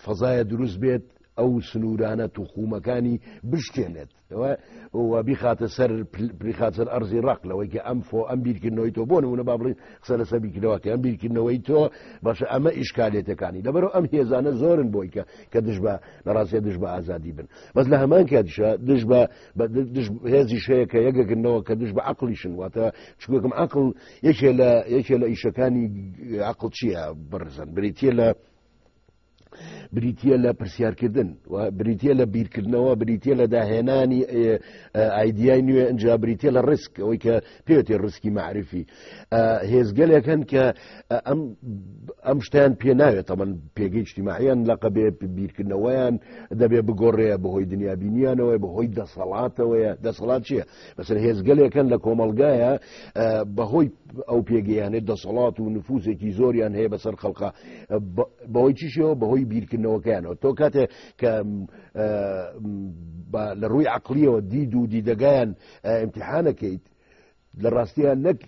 Speaker 1: فەزایە دروست بێت ئەو سنوورانە توخومەکانی بشتێنێت و بیخاتە سەر بریخاتە ئەرزی ڕق لەوەی کە ئەم بیرکردنەوەی تۆ بۆ نمونە با بڵێن قسە لەسەر بیرکردنەوە کە ئەم بیرکردنەوەی تۆ باشە ئەمە ئیشکالێتەکانی لەبەرەوە ئەم هێزانە زۆرن بۆی کە دژ بە لەڕاستیە دژ بە ئازادی بن بەس لە هەمان کاتیشە هێزی شەیە کە یەکەکردنەوە کە دژ بە عەقڵیشن واتە چکم عەقڵ یەکێ لە ئیشەکانی عەقڵ چییە بڕزن بریتە لە پرسیارکردن و بریتە لە بیرکردنەوە بریتە لە داهێنانی ئایدیای نوێ ئەنجا بریتە لە ڕسک ئەوەی کە پێوتێ ڕسکی معرفی هێزگەلێکن کە ئەم شتیان پێ ناوێت ئەمن پێگەی اجتیماعیان لەقەبێ بیرکردنەوەیان دەبێ بگۆڕێ بەهۆی دنیابینیانەوەی بەهۆی دەسەڵاتەوەیە دەسەڵات چییە بەسەر هێزگەلێکن لە کۆمەلگایە بەهۆی ئەو پێگەیانێت دەسەڵات و نفوزێکی زۆریان هەیە بەسەر خەڵقا بەهۆی چیشەوە بەهۆی بیرکردنەوەکەیانەوە تۆ کاتێ کە لە ڕووی عەقلیەوە دید و دیدەگایان ئیمتیحانەکەیت لە ڕاستیان نەک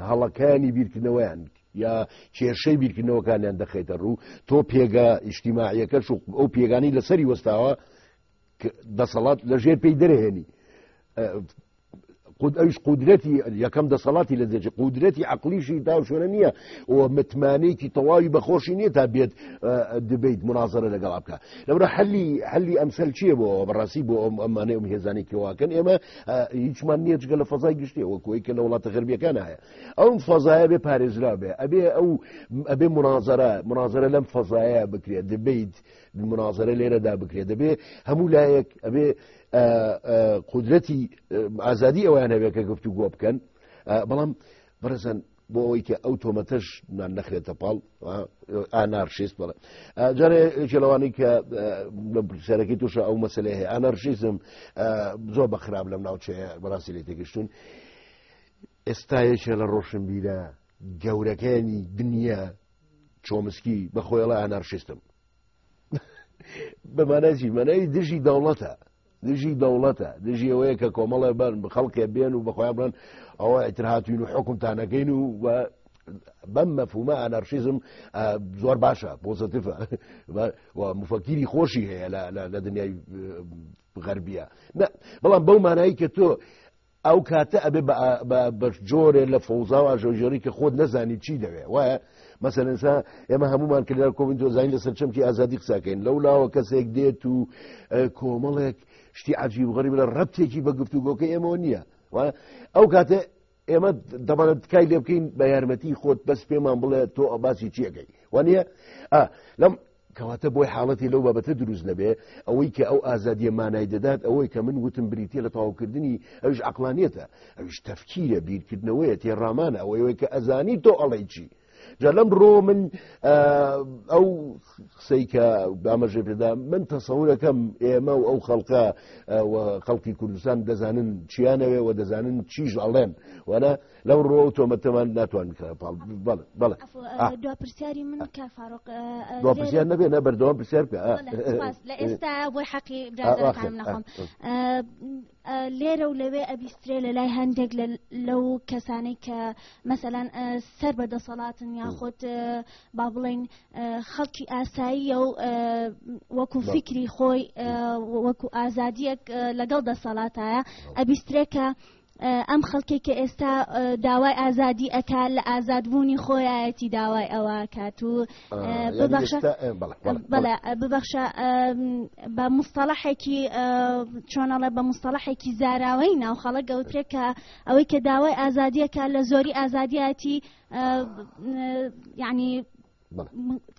Speaker 1: هەڵەکانی بیرکردنەوەیان یا کێشەی بیرکردنەوەکانیان دەخێتە ڕوو تۆ پێگە ئیجتیماعیەکەش ئەو پێگانی لەسەری وەستاوە دەسەڵات لەژێر پێی دەرهێنی ئەوش قودرەتی یەکەم دەسەڵاتی لە دێجێ قودرەتی عەقلیشی تا شوێنە نییە و متمانەیەکی تەواوی بەخۆشی نییە تا بێت دبیت منازەرە لەگەڵ بکە لەبەرە حەلی ئەمسەل چییە بۆ بەڕاستی بۆ ئەمانەی هێزانی کێواکەن ئێمە هیچمان نییە جگە لە فەزای گشتێ وەکوەی کە لە وڵاتە غەربیەکان هەیە ئەو فەزایە بێ پارێزرا بێ ئەبێ منازەرە لەم فەزایە بکرێت دبیت منازەرە لێرەدا بکرێت دەبێ هەموو لایەک ئەبێ قودرەتی ئازادی ئەویان هەبێت کە گفتوگۆ بکەن بەڵام بەرەزەن بۆ ئەوەی کە ئەو تۆمەتەش نەخرێتە پاڵ ئانارشیست بڵێ جارێ لەوانەی کە سەرەکەی تووشە ئەو مەسەلەی هەیە ئانارشیزم زۆر بەخراب لەم ناوچەیە بەڕاستی لێ تێگەشتون ئێستا یەکێ لە ڕۆشنبیرە گەورەکانی دنیا چۆمسکی بەخۆیڵە ئانارشیستم بەمانەجی مانای دژی دەوڵەتە دژی ئەوەیە کە کۆمەڵە بن خەڵکێ بێن و بەخۆیان بڵێن ئەوە ئیترهاتوین و حکومتانەکەین و بەم مەفهومە ئانارشیزم زۆر باشە پۆزتیفە و مفەکیری خۆشی هەیە لە دنیای غەربیە بەڵام بەو مانایی کە تۆ ئەو کاتە ئەبێ بە جۆرێ لە فەوزا و ئاژەوژێری کە خۆت نەزانی چی دەوێ وایە مەسەلەنسا ئێمە هەمومان کردار کۆمنت زانین لەسەر چەمکی ئازادی قساکەین لەولاوە کەسێک دێت و کۆمەڵێک شتی عجیب غەریب لە ڕەبتێکی بە گفتوگۆکەی ئێمەوە نییە ئەو کاتە ئێمە دەبانێت تکای لێ بکەین بە یارمەتی خۆت بەس پێمان بڵێ تۆ ئەباسی چیەکەی وانە لەم کەواتە بۆی حاڵەتی لەو بابەتە دروست نەبێ ئەوەی کە ئەو ئازادیە مانای دەدات ئەوەی کە من وتم بریتە لە تەواوکردنی ئەوش عەقلانیەتە ئەوش تەفکیرە بیرکردنەوەیە تێڕامانە ئەوەی کە ئەزانی تۆ ئەڵێی چی جا لەم ڕۆ من ئەو قسەی کە بامەژێ پێدا من تەسەورەکەم ئێمە و ئەو خەڵکە خەڵکی کوردستان دەزانن چیانەوێ و دەزانن چیش ئەڵێن وانە لەو ڕۆ تۆمەتەمان ناتوان بەڵێ
Speaker 3: دوپرسیاری من کە فاروق
Speaker 1: دوپرسیار نەبێ نە بەردەوام پرسیار بکە
Speaker 3: لە ئێستا بۆی حەقی برادەرەکانم نەخۆم لێرە و لەوێ ئەبیسترێ لە لای هەندێک لەو کەسانەی کە مەسەلەن سەر بەدەسەڵاتن یاخۆت با بڵێن خەڵکی ئاساییە و وەکو فکری خۆی وەکو ئازادیەک لەگەڵ دەسەڵاتایە ئەبیسترێ کە ئەم خەڵکی کە ئێستا داوای ئازادی ئەکا لە ئازادبوونی خۆیەتی داوای ئەوە کات و ببەخشە بە مستەڵەحێکی چۆنەڵێ بە مستەڵەحێکی زاراوەی ناو خەڵک گەوترێت کە ئەوەی کە داوای ئازادیەکە لە زۆری ئازادیەتی یعنی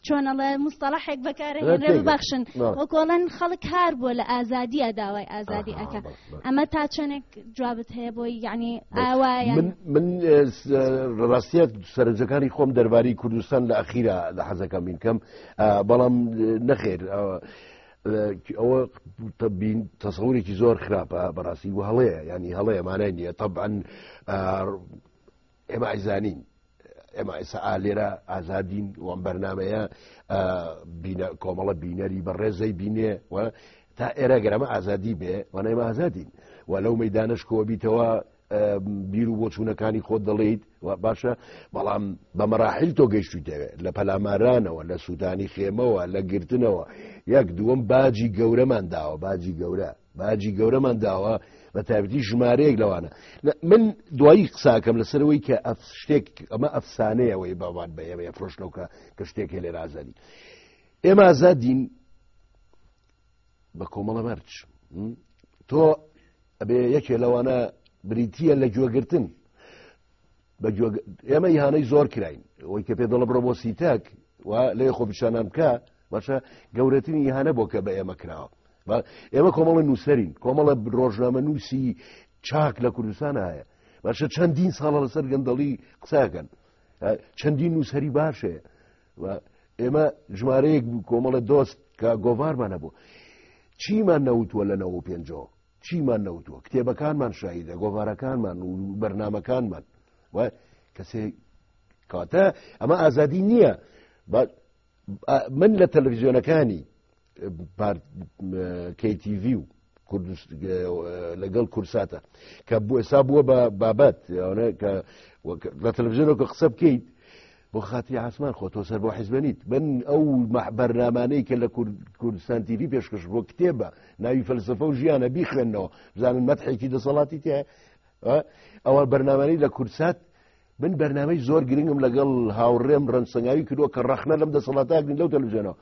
Speaker 3: چۆنەڵێ مستەڵەحێک بەکارهێنرێ ببەخشن وەکۆڵەن خەڵک هار بووە لە ئازادیە داوای ئازادی ئەکە ئەمە تا چەندێک جوابت هەیە بۆی یعنی ئاوایە
Speaker 1: من ڕاستیە سەرنجەکانی خۆم دەربارەی کوردستان لە ئەخیرە لە حەزەکەم بینکەم بەڵام نەخێر ئەوە تەسەورێکی زۆر خراپە بەڕاستی و هەڵەیە ینی هەڵەیە مانای نییە طبعا ئێمە ئەیزانین ئێمە ئێستا لێرە ئازادین وەم بەرنامەیە کۆمەڵە بینەری بەڕێزەی بینێ تا ئێرە گەرەمە ئازادی بێ وانە ئێمە ئازادین و لەو مەیدانش کۆ بیتەوە بیر و بۆچوونەکانی خۆت دەڵێیت باشە بەڵام بە مەراحل تۆ گەیشتویتەوە لە پەلامارانەوە لە سووتانی خێمەوە لە گرتنەوە یەک دووەم باجی گەورەمان داوە باجی گەورەمان داوە بە تایبەتی ژمارەیەک لەوانە من دوایی قساکەم لەسەرەوەی کە شتێک ئەمە ئەفسانەیەوەی باوان بە ئێمە فرۆشنەوە کە شتێکی لێ ئازادی ئێمە ئازادین بە کۆمەڵە مەرج تۆ ئەبێ یەکێ لەوانە بریتیە لە گوێگرتن ئێمە یهانەی زۆر کراین ئەوەی کە پێ دەڵە بڕۆ بۆ سیتاک و لێ خۆ پیشانان بکە باشە گەورەترین یهانە بۆ کە بە ئێمە کراوە ئێمە کۆمەڵە نووسەرین کۆمەڵە ڕۆژنامە نووسی چاک لە کوردستان هەیە باشە چەندین ساڵە لەسەر گەندەڵی قساکەن چەندین نووسەری باشەیە ئێمە ژمارەیەک کۆمەڵە دۆست کە گۆڤارمان هەبوو چیمان نەوتووە لە 95 چیمان نەوتووە کتێبەکانمان شاهیدە گۆڤارەکانمان و بەرنامەکانمان کەسێ کاتە ئەمە ئازادی نییە من لە تەلەڤیزیۆنەکانی KTV و لەگەڵ کورساتە کە بۆ ئێستا بووە بە بابەت کە لە تەلەڤیزیۆنەوە قسە بکەیت بۆ خاتی عسمان خۆتۆ سەر بۆ حیزبەنیت من ئەو بەرنامانەی کە لە کوردستان TV پێشکەش بۆ کتێبە ناوی فەلسەفە و ژیانە بیخوێنەوە بزانن مەدحێکی دەسەڵاتی تێ ئەوە بەرنامانەی لە کورسات من بەرنامەی زۆر گرنگم لەگەڵ هاوڕێم ڕەنسەنگاوی کردووە کە ڕەخنە لەم دەسەڵاتاگرین لەو تەلەڤیزیۆنەوە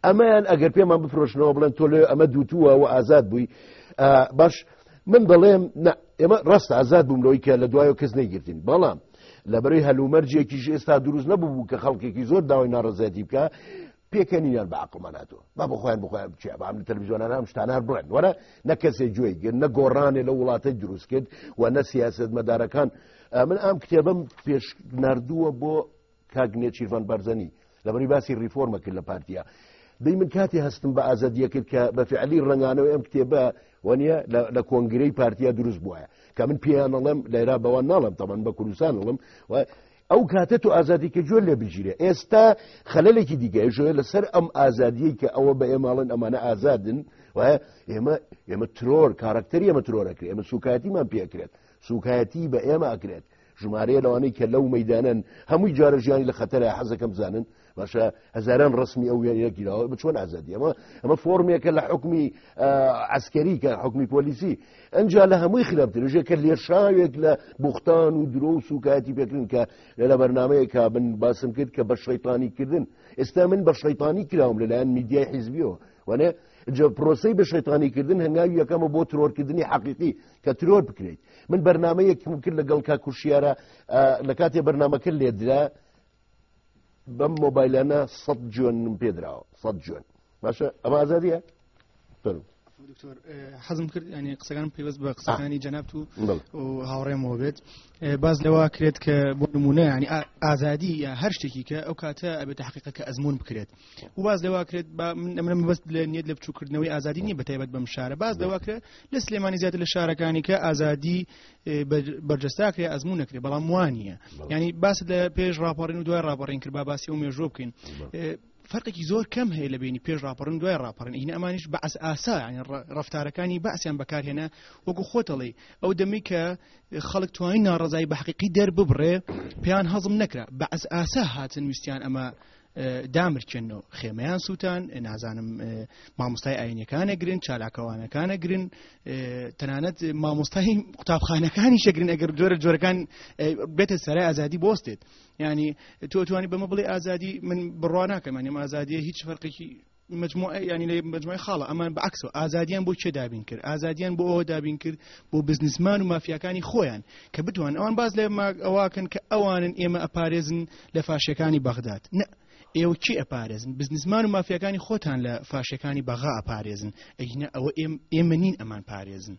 Speaker 1: ئەمەیان ئەگەر پێمان بفرۆشنەوە بڵێن تۆ لێ ئەمە دووتووە و ئازاد بووی باش من دەڵێم ئێمە ڕاست ئازاد بووم لەوەی کە لە دوایەوە کەس نەیگرتین بەڵام لەبەرەوەی هەلومەرجێکیش ئێستا دروست نەبوو کە خەڵکێکی زۆر داوای ناڕەزایەتی بکە پێکەنیان بە عەقڵمان هاتووە با بخۆیان بچێ بەم لە تەلەڤیزیۆنانە ئەم شتانە بڵێن وەرە نە کەسێک گوێی گرت نە گۆڕانێ لە وڵاتەی دروست کرد و نە سیاسەتمەدارەکان من ئەم کتێبەم پێش ناردووە بۆ کاگنێ چیرڤان بەرزەنی لەبەری باسی ریفۆرمە کرد لە پارتیا دەی من کاتی هەستم بە ئازادیە کرد کە بە فعلی ڕنگانەوە ئەم کتێبە وانە لە کۆنگرەی پارتیا دروست بووە کە من پێیان نەڵێم لێرا بەوان ناڵم تەمان بە کوردستان نڵم ئەو کاتە تو ئازادی کە جۆر لێ بگیرێ ئێستا خەلەلێکی دیگە ژۆ لەسەر ئەم ئازادیەی کە ئەوە بە ئێماڵن ئەمانە ئازادن ئێمە ترۆر کارکتەری ئەمە ترۆرەکرێت ئێمە سوکایەتیمان پێکرێت سوکایەتی بە ئێمە ئەکرێت ژمارەیە لەوانەی کە لەو مەیدانن هەمووی جارە ژیانی لە خەتەرە حەزەکەم بزانن باشە هەزاران ڕسمی ئەو یەکیراوە بچۆن ئازادی ئەمە فۆرمێکە لە حکمی عسکەری کە حکمی پۆلیسی ئەنجا لە هەمووی خراپترژێک کە لێرشاوێک لە بوختان و درۆ و سوکایەتی پێکردن کە لە بەرنامەیەکە من باسم کرد کە بە شەیطانی کردن ئێستا من بە شەیطانی کراوم لەلایەن میدیای حیزبیەوە وانێ پرۆسەی بە شەیطانیکردن هەنگاوی یەکەمە بۆ ترۆرکردنی حەقیقی کە ترۆر بکرێت من بەرنامەیەکم کرد لەگەڵ کاکوشیارە لە کاتێ بەرنامەکە لێدرا بەم مۆبایلانە 100 جوێنم پێدراوە 100 جوێن باشە ئەمە ئازادیە
Speaker 4: دکتۆر حەزم کرد ینی قسەکان پێوەست بە قسەکانی جەناب و هاوڕێمەوە بێت باز لەوە کرێت کە بۆ نمونە ینی ئازادی یا هەر شتێکی کە ئەو کاتە ئەبێتە حەقیقەت کە ئەزمون بکرێت و باز لەوە کرێت من بەست لە نیەت لە بچووکردنەوەی ئازادی نیە بەتایبەت بەم شارە باز لەوە کرێت لە سلێمانی زیاتر لە شارەکانی کە ئازادی بەرجەستاکرێ ئەزمون نەکرێت بەڵام وانە ینی باست لە پێش ڕاپەڕین و دوای ڕاپەڕین کرد با باسی ئەو مێژۆ بکەین فەرقێکی زۆر کەم هەیە لە بینی پێش ڕاپەڕن دوای ڕاپەڕن ئینە ئەمانیش بەعس ئاسا ینی ڕەفتارەکانی بەعسیان بەکارهێنا وەکو خۆتەڵێ ئەو دەمی کە خەڵک توانین ناڕەزایی بە حەقیقی دەرببڕێ پێیان هەزم نەکرا بەعس ئاسا هاتن ویستیان ئەمە دامرچێنەوە خێمەیان سووتان نازانم مامۆستای ئاینەکانە گرن چالاکەوانەکانە گرن تەنانەت مامۆستای قوتابخانەکانی شەگرن ئەگەر جۆرەکان بێتە سەرای ئازادی بۆستێت ینی تۆ توانی بەمە بڵێ ئازادی من بڕوا ناکەم ینی ئازادیە هیچ فەرقێکی مجموعه ینی لە مجموعه خاڵە ئەمان بەعکسەوە ئازادیان بۆ چێ دابین کرد ئازادیان بۆ ئەوە دابین کرد بۆ بزنسمان و مافیاکانی خۆیان کە بتوان ئەوان باز لێ ئەواکەن کە ئەوانن ئێمە ئەپارێزن لە فاشەکانی بەغداد ئێوە چی ئەپارێزن بزنسمان و مافیەکانی خۆتان لە فاشەکانی بەغا ئەپارێزن ئەینە ئەوە ئێمە نین ئەمان پارێزن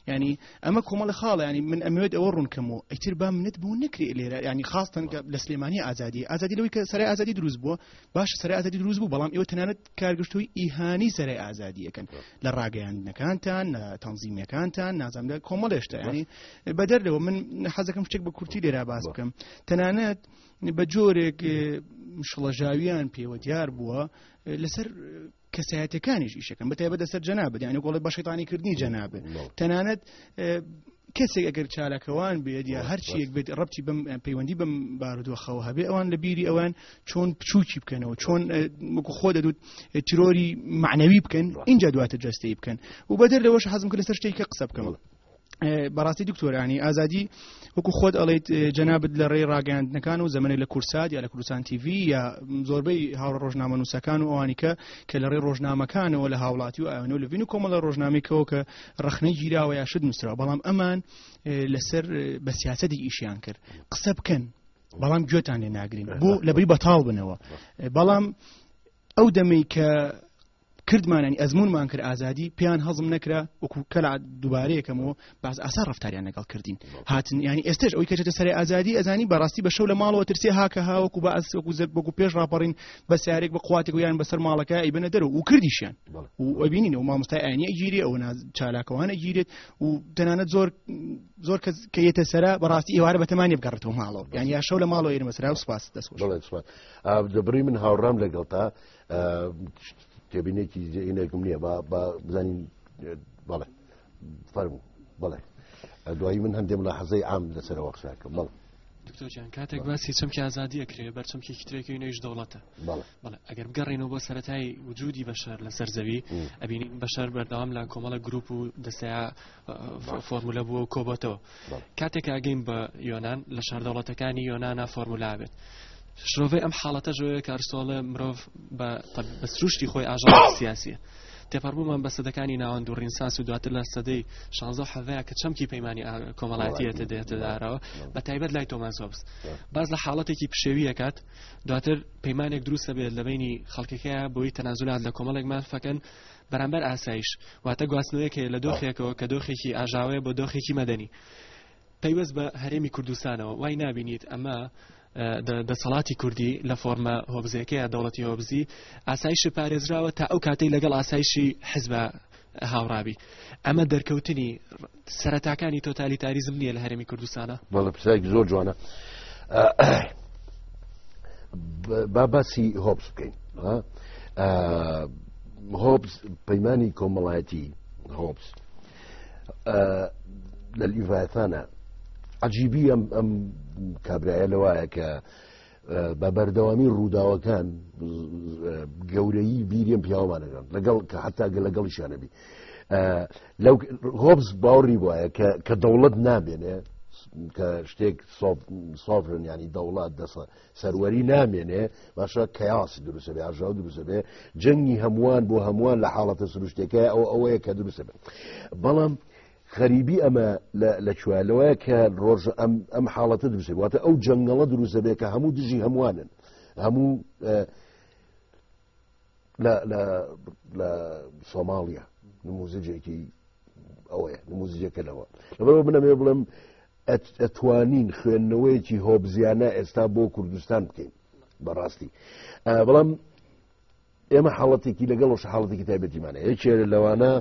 Speaker 4: ینی ئەمە کۆمەڵی خاڵە ینی من ئەمەوێت ئەوە ڕوونکەمەوە ئەیتر با منت بوو نەکرێ لێرە ینی خاستن لە سلێمانی ئازادی لەوەی کە سەرای ئازادی دروست بووە باش سەرای ئازادی دروست بوو بەڵام ئێوە تەنانەت کارگەشتووی ئیهانی سەرای ئازادیەکەن لە ڕاگەیاندنەکانتان لە تەنزیمەکانتان نازانم لە کۆمەڵێشتا ینی بەدەرلەوە من حەزەکەم شتێک بە کورتی لێرا باس بکەم تەنانەت بە جۆرێک شڵەژاویان پێوە دیار بووە لەسەر کەسایەتەکانیش ئیشەکەن بەتایبەت لەسەر جەنابەت یعنی گۆڵی بە شەیطانیکردنی جەنابەت تەنانەت کەسێک ئەگەر چالاکەوان بێت یا هەرچیەک بێت ڕەبتی بەم پەیوەندی بەم بارودۆخەوە هەبێ ئەوان لە بیری ئەوان چۆن بچووکی بکەنەوە چۆن وەکو خۆ دەدوت تیرۆری معنەوی بکەن اینجا دواتر جەستەی بکەن و بەدەر لەوەش حەزم کرد لەسەر شتێک کە قسە بکەمەوە بەڕاستی دکتۆرانی ئازادی وەکو خۆت ئەڵێیت جەنابەت لە ڕێی ڕاگەیاندنەکان و زەمانەی لە کورسات یا لە کوردستان تیڤ یا زۆربەی هاوڕە ڕۆژنامە نووسەکان و ئەوانی کە لە ڕێی ڕۆژنامەکانەوە لە هاوڵاتی و ئەوانەوە لە ڤین و کۆمەڵە ڕۆژنامێکەوە کە ڕەخنەی گیراوە یا شت نووسراوە بەڵام ئەمان لەسەر بە سیاسەتی ئیشیان کرد قسە بکەن بەڵام گوێتان لێ ناگرین بۆ لەبەری بەتاڵ بنەوە بەڵام ئەو دەمەی کە کردمانانی ئەزمونمان کرد ئازادی پێیان هەزم نەکرا وەکو کەلا دووبارەیەکەمەوە باز ئاسا ڕەفتاریان لەگەڵ کردین هاتن ینی ئێستش ئەوەی کەچێتە سەر ئازادی ئەزانی بەڕاستی بە شەو لە ماڵەوە ترسێ هاکە هاوەکو بە وەکو پێش ڕاپەڕین بە سیارێک بە قواتێک و یان بەسەر ماڵەکە ئەیبنە دەرەوە و کردیشیان و ئەبینین و مامۆستای ئاینی ئەگیری ئەوە چالاکەوان ئەگیرێت و تەنانەت زۆر کەس کە یێتە سەرا بەڕاستی ئێوارە بەتەمانێ بگەڕێتەوە ماڵەوە یان یا شەو لە ماڵەوە ئێرە مەسرا و سپاس دەستخۆش
Speaker 1: دەبڕی من هاوڕام لەگەڵ تا تێبینێکی زێنێکم نییە بە بزانین بەڵێ فەرموو بەڵێ دوایی من هەندێک لە حەزەی عام لەسەرەوە قساکەم بەڵێ
Speaker 5: دکتۆرجان کاتێک باسی چەمکی ئازادی ئەکرێ بەرچەمکێکی ترێکی نوێژ دەوڵەتە بەڵێ ئەگەر بگەڕێنەوە بۆ سەرەتای وجودی بەشەر لەسەر زەوی ئەبینین بەشەر بەردەوام لە کۆمەڵە گروپ و دەستەیە فۆرمولە بووە و کۆبەتەوە کاتێک ئاگەین بە یۆنان لە شاردەوڵەتەکانی یۆنانە فۆرمولا بێت شرۆڤەی ئەم حاڵەتە ژۆیە کە ئەرسۆڵە مرۆڤ بە سروشتی خۆی ئاژەڵی سیاسیە تێپەڕبوومان بە سەدەکانی ناوەند و ڕینسانس و دواتر لە سەدەی 16 حەڤەیە کە چەمکی پەیمانی کۆمەڵایەتیەتە دێتە دارەوە بە تایبەت لای تۆماس هۆبس باز لە حاڵەتێکی پشێوی ئەکات دواتر پەیمانێک دروستە بێت لە بینی خەڵکەکەیە بۆی تەنازولات لە کۆمەڵێکمان فەکەن بەرامبەر ئاسایش واتە گواستنەوەیەک لە دۆخێکەوە کە دۆخێکی ئاژاوەیە بۆ دۆخێکی مەدەنی پەیوەست بە هەرێمی کوردستانەوە وای نابینیت ئەمە دەسەڵاتی کوردی لە فۆرمە هۆبزەکەیە دەوڵەتی هۆبزی ئاسایش پارێزراوە تا ئەو کاتەی لەگەڵ ئاسایشی حزبە هاوڕابی ئەمە دەرکەوتنی سەرەتاکانی تۆتالیتاریزم نییە لە هەرێمی کوردستانە
Speaker 1: بەڵێ پرسیارێکی زۆر جوانە با باسی هۆبز بکەین هۆبز پەیمانی کۆمەڵایەتی هۆبز لە لیڤایەتانە عجیبی ئەم کابرایە لەوایە کە بە بەردەوامی ڕووداوەکان گەورەی بیریم پیاوانەکان لەگەڵ کە حتا لەگەڵیشانەبی هۆبز باوەڕی وایە کە دەوڵەت نامێنێ کە شتێک سۆڤرن ینی دەوڵات سەروەری نامێنێ باشە کەیاسی دروستە بێ ئاژاو دروستە بێ جەنگی هەمووان بۆ هەمووان لە حاڵەتە سروشتێکە ئەوەیە کە دروستە بێ بەڵام خەریبی ئەمە لە کوێلەوەیە کە ڕۆژ ئەم حاڵەتە دروستێ واتە ئەو جەنگەڵە دروستە بێ کە هەموو دژی هەمووانن هەموو لە سۆماڵیا نموزجێکی ئەوەیە نموزجێکەکەەوە لەبەرەوە منەمێ بڵێم ئەتوانین خوێندنەوەیەکی هۆبزیانە ئێستا بۆ کوردستان بکەین بەڕاستی بەڵام ئێمە حاڵەتێکی لەگەڵ حاڵەتێکی تایبەتیمانە یەکێ لەوانە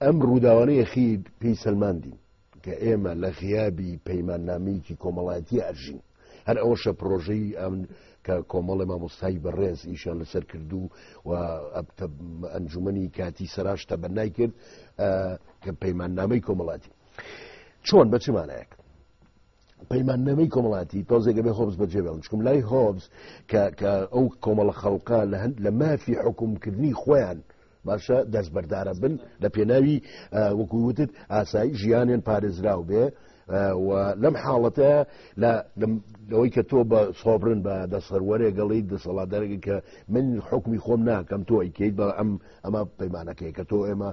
Speaker 1: ئەم ڕووداوانەیە خی پێی سەلماندین کە ئێمە لە غیابی پەیماننامەیەکی کۆمەڵایەتی ئەژین هەر ئەوەشە پرۆژەی ئەم کە کۆمەڵی مامۆستای بەڕێز ئیشان لەسەر کردو و ئەنجومەنی کاتی سەراشتە بەنای کرد کە پەیماننامەی کۆمەڵاتی چۆن بە چمانەیەک پەیماننامەی کۆمەڵاتی تۆزێکە بێ هۆبز بەجێبێڵن چکم لای هۆبز کە ئەو کۆمەڵە خەڵقا لە مافی حکومکردنی خۆیان باشە دەستبەردارە بن لە پێناوی وەکووتت ئاسایی ژیانیان پارێزراو بێ و لەم حاڵەتە لەوەی کە تۆ بە سۆبرن بە دەسەروەرێ گەڵی دەسەڵاتدارێکی کە من حکمی خۆم ناکەم تۆ ئەیکەیت بە ئەمە پەیمانەکەی کە تۆ ئێمە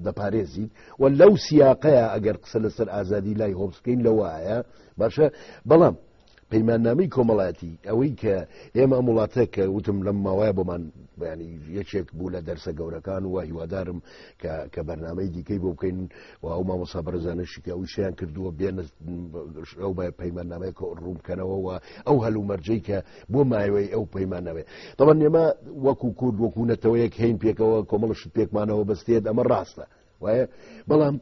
Speaker 1: دەپارێزیت و لەو سیاقەیە ئەگەر قسە لەسەر ئازادی لای هۆبزکەین لەوایە باشە بەڵام پەیماننامەی کۆمەڵایەتی ئەوەی کە ئێمە وڵاتە کە وتم لەم ماوایە بۆمان بەینی یەکێک بوو لە دەرسە گەورەکان و هیوادارم کە بەرنامەی دیکەی بۆ بکەین و ئەو مامۆستا بەرزانشی کە ئەوی شیان کردووە بێنە ئەو بە پەیماننامەیە کە ڕووبکەنەوە و ئەو هەلوو مەرجەی کە بۆ مایوەی ئەو پەیماننامەیە دەڵێن ئێمە وەکو کورد وەکو نەتەوەیەک هەین پێکەوە کۆمەڵشت پێکمانەوە بەستێت ئەمە ڕاستە وایە بەڵام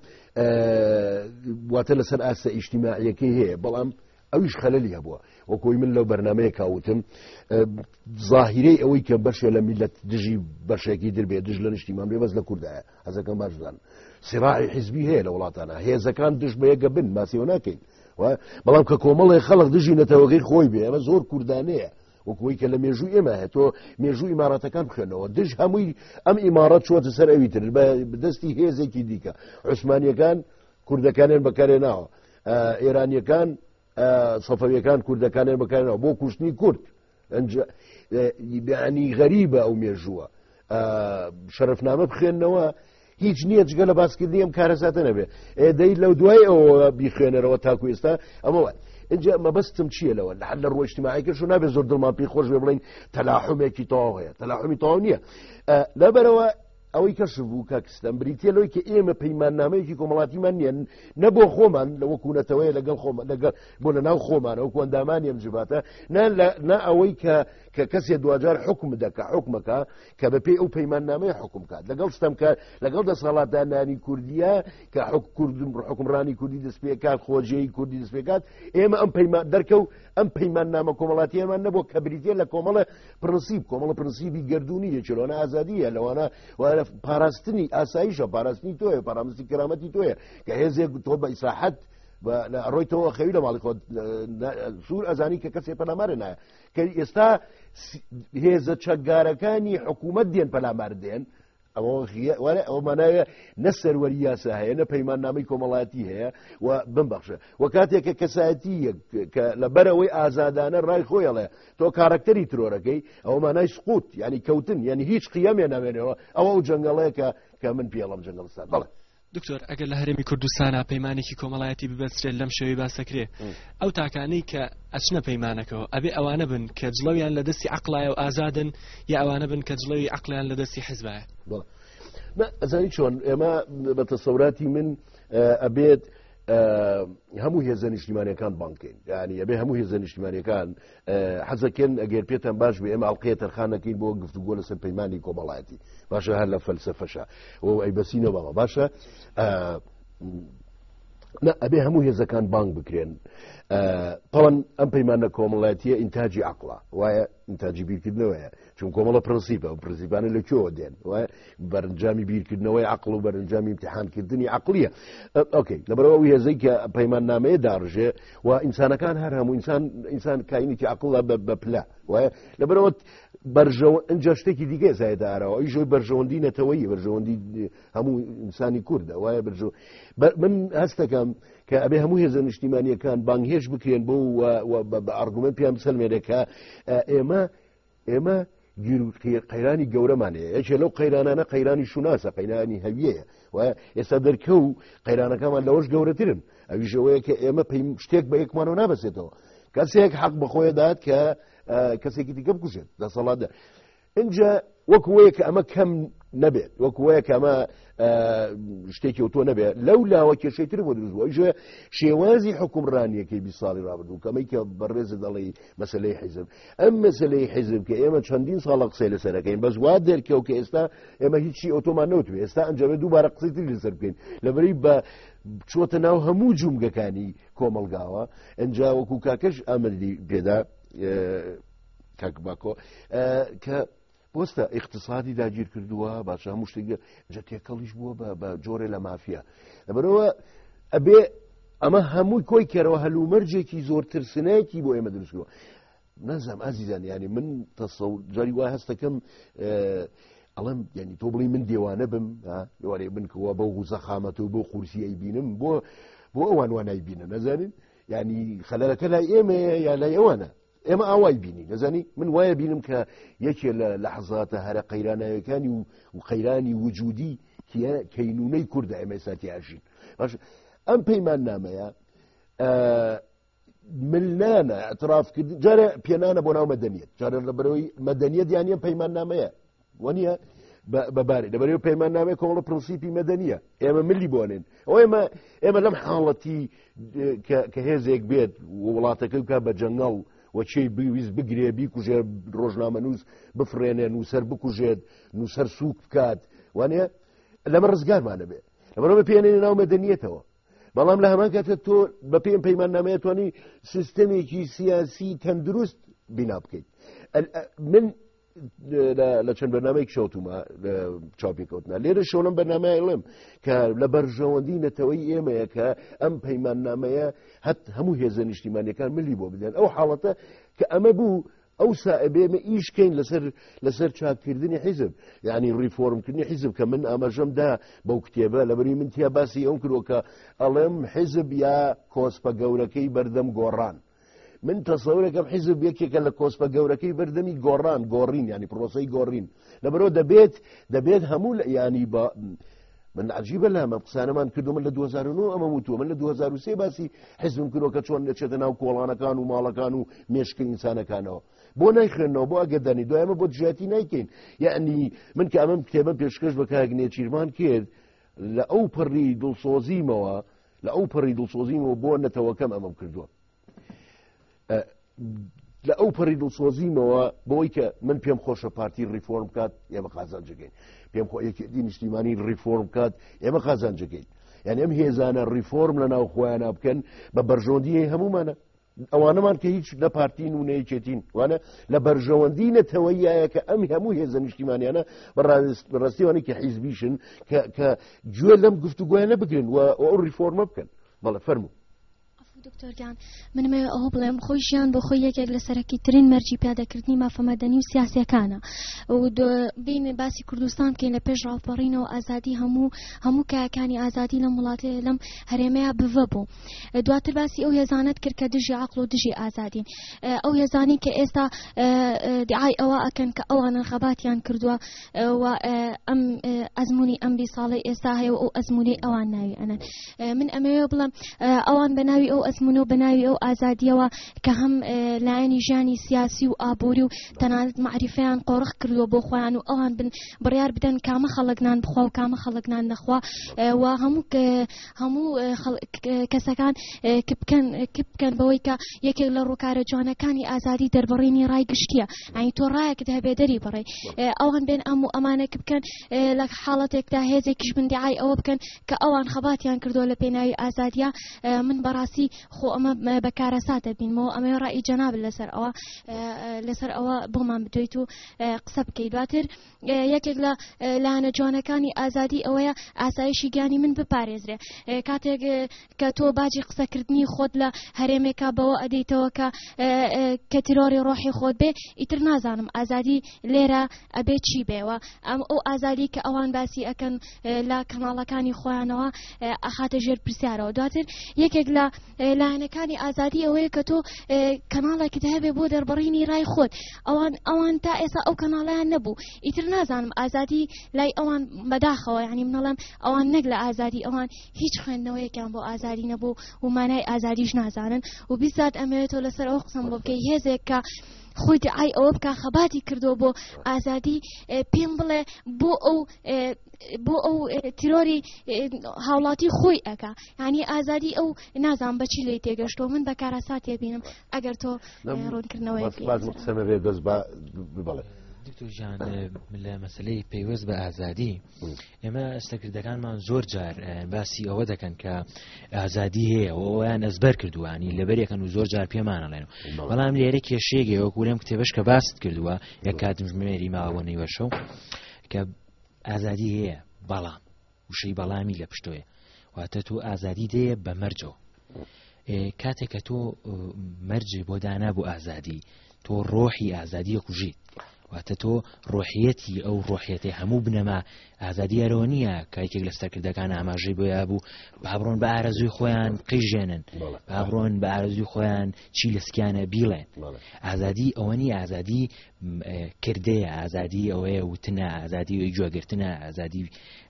Speaker 1: واتە لەسەر ئاسە ئیجتیماعیەکەی هەیە بەڵام ئەویش خەلەلی هەبووە وەکۆی من لەو بەرنامەیە کاوتم ظاهیرەی ئەوەی کە بەشێ لە میلەت دژی بەشێکی دربێ دژ لە نیشتیمان بێ بەس لە کوردایە حەزەکەم باشدان سێراعی حیزبی هەیە لە وڵاتانە هێزەکان دژ بە یەکە بن ماسیەوە ناکەین بەڵام کە کۆمەڵی خەڵک دژی نەتەوەگەی خۆی بێ ئەمە زۆر کوردانەیە وەکوەی کە لە مێژووی ئێمە هەیە تۆ مێژووی ئیمارەتەکان بخوێنەوە دژ هەمووی ئەم ئیمارەت چۆتە سەر ئەوی تر بەدەستی هێزێکی دیکە عوسمانیەکان کوردەکانیان بەکارێناوە ئێرانیەکان سەفەویەکان کوردەکانیان بەکارێناوە بۆ کوشتنی کورد یعنی غەریبە ئەو مێژووە شەرەفنامە بخوێننەوە هیچ نییە جگە لە باسکردنی ئەم کارەساتە نەبێ دەی لەو دوای ئەوە بیخوێنەرەوە تاکو ئێستا ئەمەوە اینجا مەبەستم چییە لەوە لە ڕۆی اجتماعیکەش و نابێت زۆر دڵمان پێی خۆش بێ بڵین تەلاحومێکی تەواو هەیە تەلاحومی تەواو نییە لەبەرەوە ئەوەی کەش بوو کاکستان بریتە لەوەی کە ئێمە پەیماننامەیەکی کۆمەڵاتیمان نییە نەبۆ خۆمان لە وەکوونەتەوەی لەگەڵ خۆمان بۆ لە ناو خۆمان ئەو کۆندامانی ئەم جباتە نا ئەوەی کە کەسێ دوجار حکم دەکە حکمەکە کە بەپێی ئەو پەیماننامەیە حکم کات لەگەڵ شتم کە لەگەڵ دەسەڵاتدانانی کوردیە کە حکمڕانی کوردی دەستپێکات خۆجێی کوردی دەستپێکات ئێمە ئەم پەیمان دەرکە و ئەم پەیماننامە کۆمەڵاتیەمان نەبوو کە بریتە لە کۆمەڵە پرنسیب کۆمەڵە پرنسیبی گردونی یەکلۆنە ئازادیە لەوانە پاراستنی ئاساییشە پاراستنی تۆیە پارامستی کرامەتی تۆیە کە هێزێک تۆ بە ئیساحەت ڕۆیتەوە خەوی لە ماڵی خۆت سوور ئەزانی کە کەسێ پەلامارە نایە کە ئێستا هێزە چەکدارەکانی حکوومەت دێن پەلامار دێن ئەوە مانایە نە سەروەری یاسا هەیە نە پەیماننامەی کۆمەڵاتی هەیە و بمبەخشە و کاتێکە کەسایەتی کە لە بەرەوەی ئازادانە ڕای خۆیڵێ تۆ کارکتەری ترۆرەکەی ئەوە مانای سقوت ینی کەوتن یعنی هیچ قیەمێ نامێنەوە ئەوە ئەو جەنگەڵەیە کە من پێڵم جەنگەڵستان بەڵێ
Speaker 5: دکتۆر ئەگەر لە هەرێمی کوردستانە پەیمانێکی کۆمەڵایەتی ببەسترێت لەم شێوەی باسەکرێ ئەو تاکانەی کە ئەچنە پەیمانەکەەوە ئەبێ ئەوانە بن کە جڵەویان لە دەستی عەقڵایە و ئازادن یا ئەوانە بن کە جڵەوی عەقڵیان لە دەستی حیزبایە
Speaker 1: ئەزانی چۆن ئێمە بە تەسەوراتی من ئەبێت هەموو هێزە نیشتیمانیەکان بانکەین یعنی ئەبێ هەموو هێزە نیشتیمانیەکان حەزەکەن ئەگەر پێتان باش بێ ئێمە ئەڵقەیە تەرخانەکەین بۆ گفتوگۆ لەسەر پەیمانی کۆمەڵایەتی باشە هەر لە فەلسەفەشە و ئەیبەسینەوە باشە ئەبێ هەموو هێزەکان بانک بکرێن طبعا ئەم پەیمانە کۆمەڵایەتیە ئینتاجی عەقڵە وایە ئینتاجی بیرکردنەوەیە چون کۆمەڵە پرنسیپە و پرنسیپانە لەکوێوە دێن وایە بەرەنجامی بیرکردنەوەی عەقڵ و بەرەنجامی امتحانکردنی عەقلیە ئۆکەی لەبەرەوە ئەو هێزەی کە پەیماننامەیە داڕژێ و ئینسانەکان هەر هەموو ئینسان کاینێکی عەقڵە بەپلە وایە لەبەرەوە ئەنجا شتێکی دیگە زایدارەوە ئەوی ژۆی بەرژەوەندی نەتەوەیی بەرژەوەندی هەموو ئینسانی کووردە وایە من هەستەکەم کە ئەبێ هەموو هێزە نیشتیمانیەکان بانگهێش بکرێن بۆ بە ئارگومنت پێیان بسەلمێنێکە ئێمە قەیرانی گەورەمانەیە یەکێ لەو قەیرانانە قەیرانی شوناسە قەیرانی هەویەیە ئێستا دەرکە و قەیرانەکەمان لەوەش گەورەترن ئەویژەوەیە کە ئێمە شتێک بە یەکمانەوە نابەسێتەوە کەسێک حەق بەخۆیە داد کە کەسێکی دیکە بکوژێت دەسەڵاتدا اینجا وەکوەیە کە ئەمە کەم نەبێت وەکوەیە کە ئەمە شتێکی ئۆتۆ نەبێت لەو لاوە کێشەیتر بۆ دروستبووە ئەوژە شێوازی حکومڕانیەکەی 20 ساڵی ڕابردوو کەمەی کە بەڕێزە دەڵێ مەسەلەی حیزب ئەم مەسەلەی حیزب کە ئێمە چەندین ساڵە قسەی لەسەرەکەین بەس وا دەرکەوت کە ئێستا ئێمە هیچی ئۆتۆمان نەوتوێ ئێستا ئەنجامێت دووبارە قسەی تری لەسەر بکەین لەبەری بە چۆتە ناو هەموو جومگەکانی کۆمەلگاوە ئەنجا وەکو کاکەش ئامەدی پێدا کاک باکۆ کە بۆستە اقتصادی داگیر کردووە باشە هەموو شتێک جە تێکەڵیش بووە بە جۆرێ لە مافیا لەبەرەوە ئەبێ ئەمە هەمووی کۆی کێرەوە هەلومەرجێکی زۆر ترسنەیەکی بۆ ئێمە دروستکەوە نەزانم ئازیزان ینی من جاری وای هەستەکەم ئەڵم ینی تۆ بڵی من دێوانە بم وارێ بنکەوە بەو زەخامەت و بۆ قورسی ئەیبینم بۆ ئەوان وانای بینە نەزانین ینی خەلەرەکە لای ئێمە یا لای ئەوانە ئێمە ئاوای بینی نەزانی من وایە بینم کە یەکێ لە لەحظاتە هەرە قەیرانەوەکانی و قەیرانی وجودی کەینونەی کووردە ئێمە ئێستاتی ئاژین باش ئەم پەیماننامەیە ملنانە ئەترافکردن جارە پێنانە بۆ ناو مەدەنیەت جارە لەبەرەوەی مەدەنیەت یانیە پەیماننامەیە وانە بەبارێ لەبەرەوە پەیماننامەیە کۆمەڵە پرنسیپی مەدەنیە ئێمە ملی بۆنێن ئەو ئێمە لەم حاڵەتی کە هێزێک بێت وڵاتەکە بکە بە جەنگەڵ وەچەی بویست بگرێ بیکوژێ ڕۆژنامە نووس بفرێنێ نووسەر بکوژێت نووسەر سووک بکات وانە لەمە ڕزگارمانە بێ لەبەرەوە پێێنێ ناو مەدەنیەتەوە بەڵام لە هەمان کاتە تۆ بە پێم پەیمان نامەیەتوانی سیستەمێکی سیاسی تەندروست بنا بکەیت. من لە چەند بەرنامەیەک شەوتومە چاپێکەوتنا لێرە شەونم بەرنامەیەڵێم کە لە بەرژەوەندی نەتەوەی ئێمەیە کە ئەم پەیمان نامەیە هەت هەموو هێزە نیشتیمانیەکان ملی بۆ بدەن ئەو حاڵەتە کە ئەمە بوو ئەو سائبێمە ئیشکەین لەسەر چاکردنی حیزب یعنی ڕیفۆرمکردنی حیزب کە من ئاماژەمدا بەو کتێبە لەبەری من تیا باسی ئەوم کردووە کە ئەڵێم حیزب یا کۆسپە گەورەکەی بەردەم گۆڕان. من تەسەورێکم حیزب یەکێکە لە کۆسپە گەورەکەی بەردەمی گۆڕین ینی پرۆسەی گۆڕین لەبەرەوە دەبێت هەموو ینی بە من عجیبە لە ئەمە قسانەمان کردو من لە 2009 ئەمە وتووە من لە 2003 باسی حیزبم کردووە کە چۆن دەچێتە ناو کۆڵانەکان و ماڵەکان و مێشکە ئینسانەکانەوە بۆ نایخێنەوە بۆ ئەگەدانی دوایمە بۆ دژاتی نایکەین یعنی من کە ئەمەم کتێبە پێشکەش بە کاگنێ چیرمان کرد لە ئەو پڕی دڵسۆزیمەوە بۆ نەتەوەکەم ئەمەم کردووە لە ئەو پەڕی دڵسۆزیمەوە بۆی کە من پێم خۆشە پارتی ڕیفۆرم کات ئێمە قازانجەکەین پێم خۆ یەکێتی نیشتیمانی ڕیفۆرم کات ئێمە قازانجەکەین یعنی ئەم هێزانە ڕیفۆرم لە ناو خۆیانە بکەن بە بەرژەوەندی هەمومانە ئەوانەمان کە هیچ لە پارتین و نەیەکێتین وانە لە بەرژەوەندی نەتەوەیایە کە ئەم هەموو هێزە نیشتیمانیانە بەڕاستیوانی کە حیزبیشن کە گوێ لەم گفتوگویانە بگرن و ئەو ڕیفۆرمە بکەن بەڵێ فەرموو.
Speaker 6: دکتۆرگیان منمە ئەوە بڵێم خۆی ژیان بۆ خۆی یەکێک لە سەرەکی ترین مەرجی پیادەکردنی مافەمەدەنی و سیاسیەکانە و بین باسی کوردستان بکەین لە پێش ڕاوپەڕینەوە ئازادی هەموو کایەکانی ئازادی لەم وڵاتەیە لەم هەرێمەیە بڤە بوو. دواتر باسی ئەو هێزانت کرد کە دژی عەقڵ و دژی ئازادین ئەو هێزانی کە ئێستا دیعای ئەوە ئەکەن کە ئەوان خەباتیان کردووە و ئەم ئەزمموی ئەم 20 ساڵی ئێستا هەیە و ئەو ئەزمموی ئەوان ناوی ئەنن من ئەمەوێ بڵم ئەوان بەناوی ئەو ئەزممون و بەناوی ئەو ئازادیەوە کە هەم لایەنی ژیانی سیاسی و ئابووری و تەنانەت معریفەیان قۆڕخ کردووە بۆ خۆیان و ئەوان بڕیار بدەن کامە خەڵکنان بخوا و کامە خەڵکنان نەخوا و هەموو کەسەکان بکەن بەوەی کە یەکێک لە ڕووکارە جوانەکانی ئازادی دەربڕینی ڕای گشتیە ئەنی تۆ ڕایەکت هەبێ دەری بڕێ ئەوان بێن ئەم و ئەمانەکە بکەن لە حاڵەتێکدا هێزێکیش بندیعای ئەوە بکەن کە ئەوان خەباتیان کردووە لە پێناوی ئازادیە من بەڕاستی خۆ ئەمە بەکارەسا دەبینمەوە ئەمە ڕای جەناب لەسەر ئەوە بۆمان بدوێت و قسە بکەیت. دواتر یەکێک لە لایەنە جوانەکانی ئازادی ئەوەیە ئاسایشی گیانی من بپارێزرێ کاتێک کە تۆ باجی قسەکردنی خۆت لە هەرێمێکا بەوە ئەدەیتەوە کە تیرۆری ڕۆحی خۆت بێ ئیتر نازانم ئازادی لێرە ئەبێ چی بێەوە ئەم ئەو ئازادی کە ئەوان باسی ئەکەن لە کەناڵەکانی خۆیانەوە ئەخاتە ژێر پرسیارەوە. دواتر یەکێک لە لایەنەکانی ئازادی ئەوەیە کە تۆ کەناڵێکت هەبێ بۆ دەربڕینی ڕای خۆت ئەوان تا ئێستا ئەو کەناڵیان نەبوو ئیتر نازانم ئازادی لای ئەوان بەداخەوە یعنی منەڵێم ئەوان نەک لە ئازادی ئەوان هیچ خوێندنەوەیەکیان بۆ ئازادی نەبوو و مانای ئازادیش نازانن و بیزات ئەمەوێتەوە لەسەر ئەو قسەم بۆ بکەی هێزێک کە خۆی دعای ئەوە بکە خەباتی کردو بۆ ئازادی پێم بڵێ بۆ ئەو تیرۆری هاوڵاتی خۆی ئەکا یعنی ئازادی ئەو نازان بەچی لێی تێگەشتۆ من بەکارەسا تێبینم ئەگەر تۆ ڕوونکردنەوەی
Speaker 1: بڵێ.
Speaker 7: دکتۆرجان لە مەسلەی پەیوەست بە ئازادی ئێمە ئەستەکردەکانمان زۆر جار باسی ئەوە دەکەن کە ئازادی هەیە ئەویان ئەزبەر کردووانی لەبەرێکەن و زۆر جار پێمانەڵێن بەڵام لێرە کێشەیەکەوە لەم کتێبەش کە باست کردووە یەک کاتم ژمێری ماوە نەیوەشە کە ئازادی هەیە بەڵام وشەی بەڵامی لە پشتۆیە واتە تۆ ئازادی دەیە بە مەرجەوە کاتێک کە تۆ مەرجێ بۆ دانا بۆ ئازادی تۆ ڕۆحی ئازادیە کوژیت واتە تۆ ڕۆحیەتی ئەو ڕۆحیەتی هەموو بنەما ئازادیارەوە نییە کایکێک لە ستەکردەکان ئاماژەی بۆ یابوو بابڕۆن بە ئارەزوی خۆیان قیژێنن بابڕۆن بە ئارەزوی خۆیان چی لە سکیانە بیڵێن ئازادی ئەوە نیە ئازادی کردەیە ئازادی ئەوەیە وتنە ئازادی ئەوەی گوێگرتنە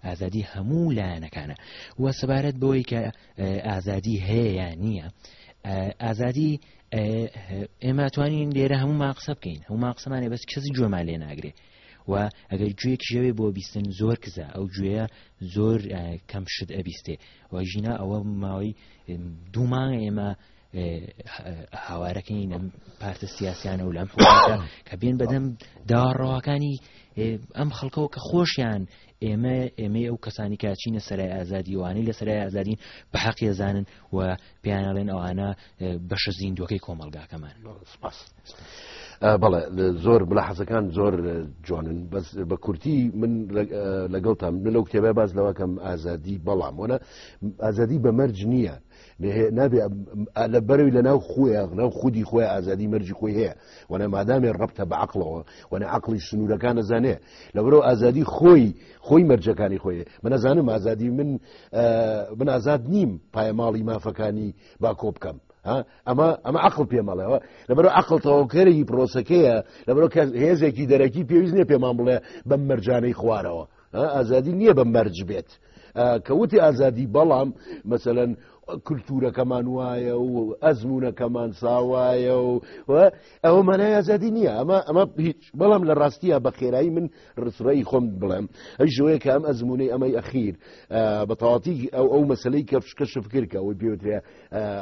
Speaker 7: ئازادی هەموو لایەنەکانە وە سەبارەت بەوەی کە ئازادی هەیە یان نییە ئازادی ئێمە توانین لێرە هەمومان قسە بکەین هەمومان قسەمانێ بەس کەسی گوێمان لێ ناگرێ و ئەگەر گوێیەکی ژەوێ بۆ بیستن زۆر کزە ئەو گوێیە زۆر کەم شت ئەبیستێ و ژینا ئەوە ماوەی 2 مانگە ئێمە هاوارەکەی لەم پارتە سیاسیانە و لەم حکومەتە کە بێن بەدەم داڕەوەکانی ئەم خەڵکەوە کە خۆشیان ئێمە ئەو کەسانی کە چینە سەرای ئازادی وانەی لە سەرای ئازادین بە حەقی ئەزانن و پێیانەڵێن ئەوانە بەشە زیندوەکەی کۆمەلگاکەمان.
Speaker 1: بەڵێ زۆر بەلاحەزەکان زۆر جوانن بەس بە کورتی من لەگەڵتان من لەو کتێبە باز لەوەکەم ئازادی بەڵام وەنە ئازادی بە مەرج نییە نابێ لە بەرەوی لە ناو خۆیان ناو خودی خۆی ئازادی مەرجی خۆی هەیە وەنە مادامێ ڕەبتە بە عەقڵەوە وەنە عەقڵی سنوورەکان ئەزانێ لەبەرەوە ئازادی خۆی مەرجەکانی خۆیە من ئەزانم ئازادی من ئازاد نیم پایەماڵی مافەکانی با کۆ بکەم ئەمە عقل پێمەڵێەوە لەبەرەوە عقل تەواوکەرەی پرۆسەکەیە لەبەرەوە هێزێکی دەرەکی پێویست نییە پێمان بڵێ بەم مەرجانەی خوارەوە ئازادی نییە بە مەرج بێت کەوتی ئازادی بەڵام مەسەلەن کولتورەکەمان وایە و ئەزمونونەکەمان ساوایە و ئەوە مانای ئازادی نییە ئەمە هیچ بەڵام لە ڕاستیە بە خێرایی من ڕسڕایی خۆم بڵێم ئەی ژۆیە کە ئەم ئەزمونەی ئەمەی ئەخیر بە تەواتی ئەو مەسلەی کەشف کردکە ئەوەی پێوترێ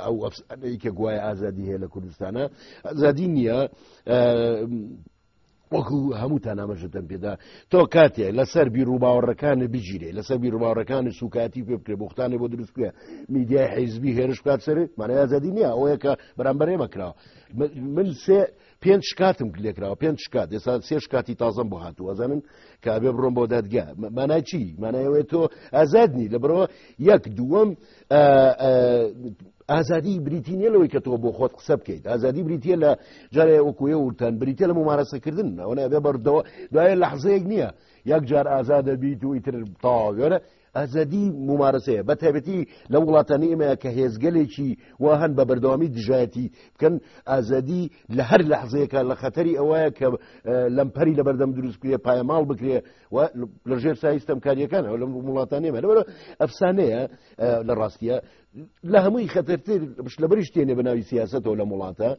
Speaker 1: ئەو ئەفسانەی کە گوایە ئازادی هەیە لە کوردستانە ئازادی نییە وەکو هەمووتان ئاماژەتەن پێدا تۆ کاتێ لەسەر بیرروباوەڕەکانە بگیرێ لەسەر بیرروباوەڕەکانی سوکاتی پێ بکرێ بۆختانێ بۆ دروستکوێ میدیای حیزبی هێرش بکات سەرێ مانای ئازادی نییە ئەوەیە کە بەرامبەر ئێمە کراوە من پێنج شکاتم لێکراوە پێنج شکات ئێستا سێ شکاتی تازەم بۆ هاتووە ئەزانن کە ئەبێ بڕۆم بۆ دادگا مانای چی مانایەوەی تۆ ئازاد نی لەبەرەوە یەک دووەم ئازادی بریتی نیە لەوەی کە تۆ بۆ خۆت قسە بکەیت ئازادی بریتە لە جارێ وەکوێ وتان بریتە لە ممارەسەکردن ئەوە بێ بەردەوە دوایە لەحزەیەک نییە یەک جار ئازادە بیت و ئیتر تاوێرە ئازادی ممارەسەیە بە تایبەتی لە وڵاتانی ئێمەیە کە هێزگەلێکی وا هەن بە بەردەوامی دژایەتی بکەن ئازادی لە هەر لەحزەیەکە لە خەتەری ئەوەیە کە لەمپەری لە بەردەم دروست بکرێ پایەماڵ بکرێ و لە ژێر سایستەمکاریەکان ئەو لە وڵاتانی ئێمە لەبەرەوە ئەفسانەیە لە ڕاستیە لە هەمووی خەتەرتر لەبەری شتێنێ بە ناوی سیاسەتەوە لە وڵاتە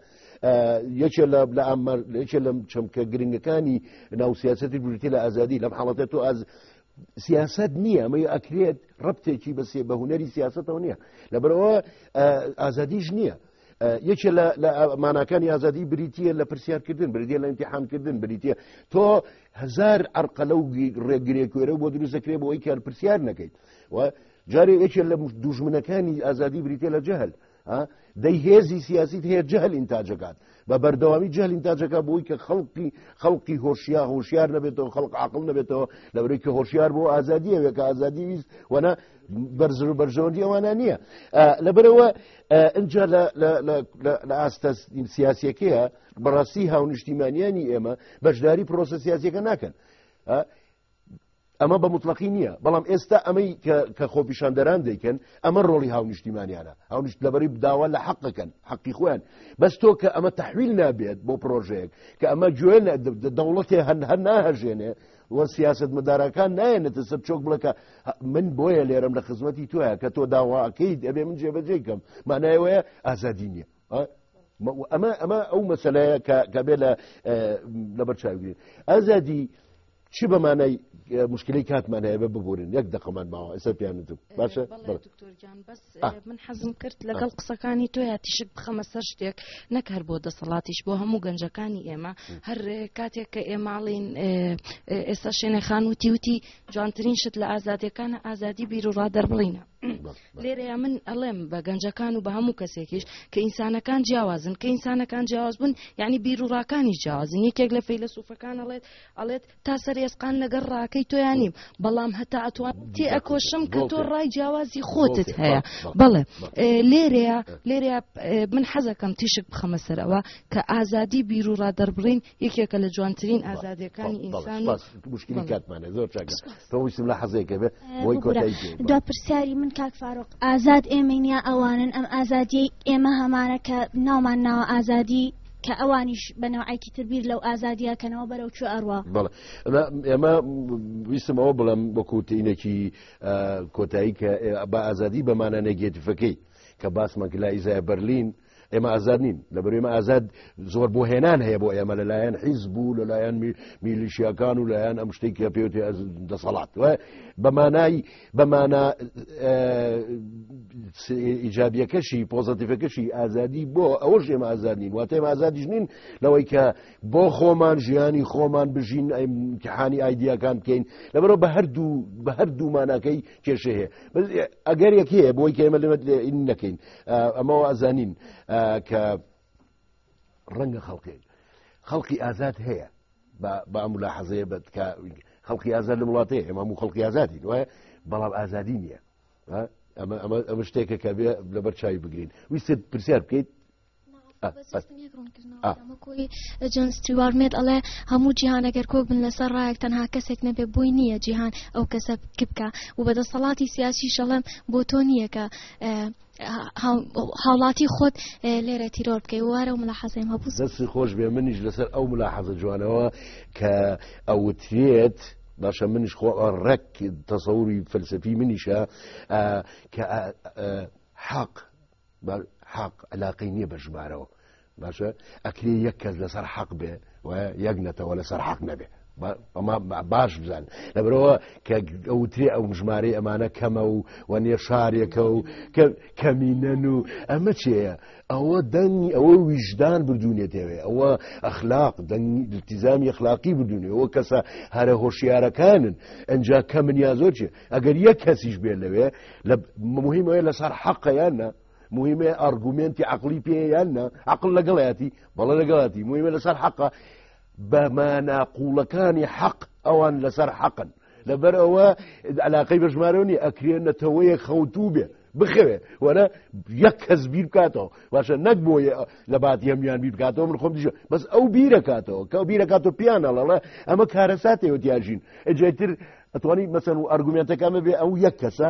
Speaker 1: یەکێ لە چەمکە گرنگەکانی ناو سیاسەتی بریتە لە ئازادی لەم حاڵەتە تۆ سیاست نییە ئەمە ئەکرێت ڕبتێکی بە هونەری سیاستەوە نییە لەبەرەوە ئازادیش نییە یەکێ لە ماناکانی ئازادی بریتە لە پرسیارکردن بریتە لە ئیمتیحانکردن بریتە تۆ هەزار عەرقەلە و ڕێگرێکوێرە بۆ دروست دەکرێت بۆ ئەوەی کار پرسیار نەکەیت و جارێ یەکێ لە دوژمنەکانی ئازادی بریتە لە جەهل دەی هێزی سیاسیت هەیە جەهل ئینتاجەکات بە بەردەوامی جەهل ئینتاجەکە بۆی کە خەڵقی هۆشیار نەبێتەوە خەڵق عاقڵ نەبێتەوە لەبەرەوەی کە هۆشیار بۆ ئازادیەوێ کە ئازادی ویست وەنا بەرزر و بەرژەوەندی ئەوانە نییە لەبەرەوە ئەنجا لە ئاستە سیاسیەکەیە بەڕاستی هاونیشتیمانیانی ئێمە بەشداری پرۆسە سیاسیەکە ناکەن ئەمە بە مطلقی نییە بەڵام ئێستا ئەمەی کە خۆپیشاندەران دەیکەن ئەمە ڕۆڵی هاونیشتیمانیانە هاونیشت لەبەری بداوە لە حەقەکەن حەقی خۆیان بەس تۆ کە ئەمە تەحویل نابێت بۆ پرۆژەیەک کە ئەمە گوێ دەوڵەتێ هەر ناهەژێنێ وە سیاست مدارەکان نایەنێتە سەر چۆک بڵێکە من بۆیە لێرەم لە خزمەتی تۆیە کە تۆ داواکەیت ئەبێ من جێبەجێ بکەم مانایەوەیە ئازادی نییە ئەمە ئەو مەسەلەیە کە بێ لە بەرچاوگرێت ئازادی چی بەمانای مشکلی کاتمان هەیە بە ببورن یەک دقەمان ماوە ئێستا پیانتم باشە
Speaker 2: دکتۆرجان بەس من حەزم کرد لەگەڵ قسەکانی تۆ یاتیشک بخەمە سەر شتێک نەکار بۆ دەسەڵاتیش بۆ هەموو گەنجەکانی ئێمە هەر کاتێک کە ئێماڵین ئێستا شوێنە خانوتی وتی جوانترین شت لە ئازادیەکانە ئازادی بیر و ڕادەربڵینە لێرەیە من ئەڵێم بە گەنجەکان و بە هەموو کەسێکیش کە ئینسانەکان جیاوازن کە ئینسانەکان جیاواز بوون یعنی بیر و ڕاکانی جیاوازن یەکێک لە فەیلسوفەکان ئەڵێت تا سەر ئێسقان لەگەڕ ڕاکەی تۆیانیم بەڵام هەتا ئەتوان تێ ئەکۆشم کە تۆ ڕای جیاوازی خۆتت هەیە بەڵێ لێرەیە من حەزەکەم تیشک بخەمە سەرەوە کە ئازادی بیر و ڕادەربڕین یەکێکە لە جوانترین ئازادیەکانی ئینسانی
Speaker 1: مشکلی کاتمانە زۆر چاکە تۆویستم لە حەزێکە بێ بۆی کۆتایی
Speaker 3: دو پرسیاری من کاک فاروق ئازاد ئێمە نیە ئەوانن ئەم ئازادی ئێمە هەمانە کە ناومان ناوە ئازادی کە ئەوانیش بەناوعیکی تربیر لەو ئازادیەکەنەوە بەرەو چوو ئەڕوا
Speaker 1: ئێمە ویستم ئەوە بڵم بۆ کوتینێکی کۆتایی کە بە ئازادی بەمانە نێگێتیفەکەی کە باسمەکە لە ئیزای بەرلین ئێمە ئازاد نین لەبەر ئێمە ئازاد زۆر بۆ هێنان هەیە بۆ ئێمە لەلایەن حیزب و لەلایەن میلیشیاکان و لایەن ئەم شتێک کە پێوتێ دەسەڵات بەمانە ئیجابیەکەشی پۆزتیڤەکەشی ئازادی بۆ ئەوەش ئێمە ئازاد نین واتە ئێمە ئازادیش نین لەوەی کە بۆ خۆمان ژیانی خۆمان بژین امتحانی ئایدیاکان بکەین لەبەرەوە بە هەردوو ماناکەی کێشە هەیە ئەگەر یەک هەیە بۆی کە ئێمە لەمە نەکەین ئەمەوە ئازانین کە ڕەنگە خەڵقی ئازاد هەیە بە ئەم ملاحەزەیە خەڵقی ئازاد لە وڵاتەیە ئێمە هەموو خەڵقی ئازادین وایە بەڵام ئازادی نییە ئەمە شتێکە کە بێ لەبەر چاوی بگرین ویستت پرسیار بکەیت
Speaker 6: جۆن ستیوارت ئەڵێ هەموو جیهان ئەگەر کۆک بن لەسەر ڕایەک تەنها کەسێک نەبێ بۆی نییە جیهان ئەو کەسە بکە و بەدەسەڵاتی سیاسی شەڵەم بۆ تۆ نییە کە هاوڵاتی خۆت لێرە تیرۆر بکەی وارە و ملاحەزەیم هەبوو
Speaker 1: دەستی خۆش بێ منیش لەسەر ئەو ملاحەزە جوانەوە کە ئەوترێت باشە منیش خۆ ڕێک تەسەوری فەلسەفی منیشە کە حەق علاقەی نییە بە ژمارەوە باشە ئەکرێ یەک کەس لەسەر حەق بێ و یەک نەتەوە لەسەر حەق نەبێ ئەمە باش بزان لەبرەوە کە ئەوترێ ئەو ژمارەی ئەمانە کەمە و وەنێ شارێکە و کەمینەن و ئەمە چێە ئەوە دەنگی ئەوە ویژدان بردوونێتەوێ ئەوە ئەخلاق التیزامی ئەخلاقی بردوونێ ئەوە کەسە هەرە هۆشیارەکانن ئەنجا کەمن یا زۆر چێ ئەگەر یەک کەسیش بێت لەوێ مهمەوەی لەسەر حەقە یاننا مهمە ئارگومنتی عقلی پێ یاننا عقل لەگەڵایەتی بەڵە لەگەڵاتی مهمە لەسەر حەقە بەماناقولەکانی حەق ئەوان لەسەر حەقن لەبەر ئەوە علاقەی بە ژمارەوە ئەکرێنەتەوەیە خەوتوو بێ بخەوێ وەرە یەک کەس بیر بکاتەوە باشە نەک بۆیە لە باتی هەمیان بیر بکاتەوە من خۆم دیژە بەس ئەو بیرەکاتەوە کە بیرەکاتەوە پیانەڵە ئەمە کارەساتەوە دیاژین ئەجێتر ئەتوانی مەسەن و ئارگومنتەکانمە بێ ئەو یەک کەسە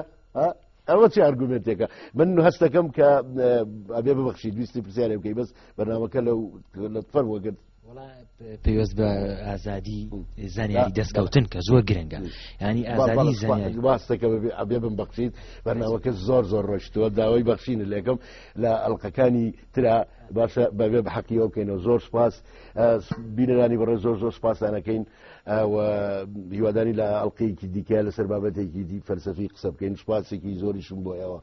Speaker 1: ئەوە چه ئارگومنتێکە من هەستەکەم کە ئەبێ ببەخشید ویستی پرسیارێ بکەی بەس بەرنامەکە لە فەرموەگەت
Speaker 7: پێوەست بە ئازادی زانیاری دەستکەوتن کە زۆر گرنگە ینی ئازادی زانیاری
Speaker 1: واستەکە ئەبێ بم بەخشید بەرنامەکە زۆر ڕۆشتووە داوای بەخشینە لێکم لە ئەڵلقەکانی ترا باشە بەبێ بە حەقیەوە بکەینەوە زۆر سپاس بینەرانی بەڕێ زۆر سپاسانەکەین و هیواداری لە ئەڵلقەیەکی دیکە لەسەر بابەتێکی دی فەلسەفی قسە بکەین سپاسێکی زۆریشم بۆ ئێوە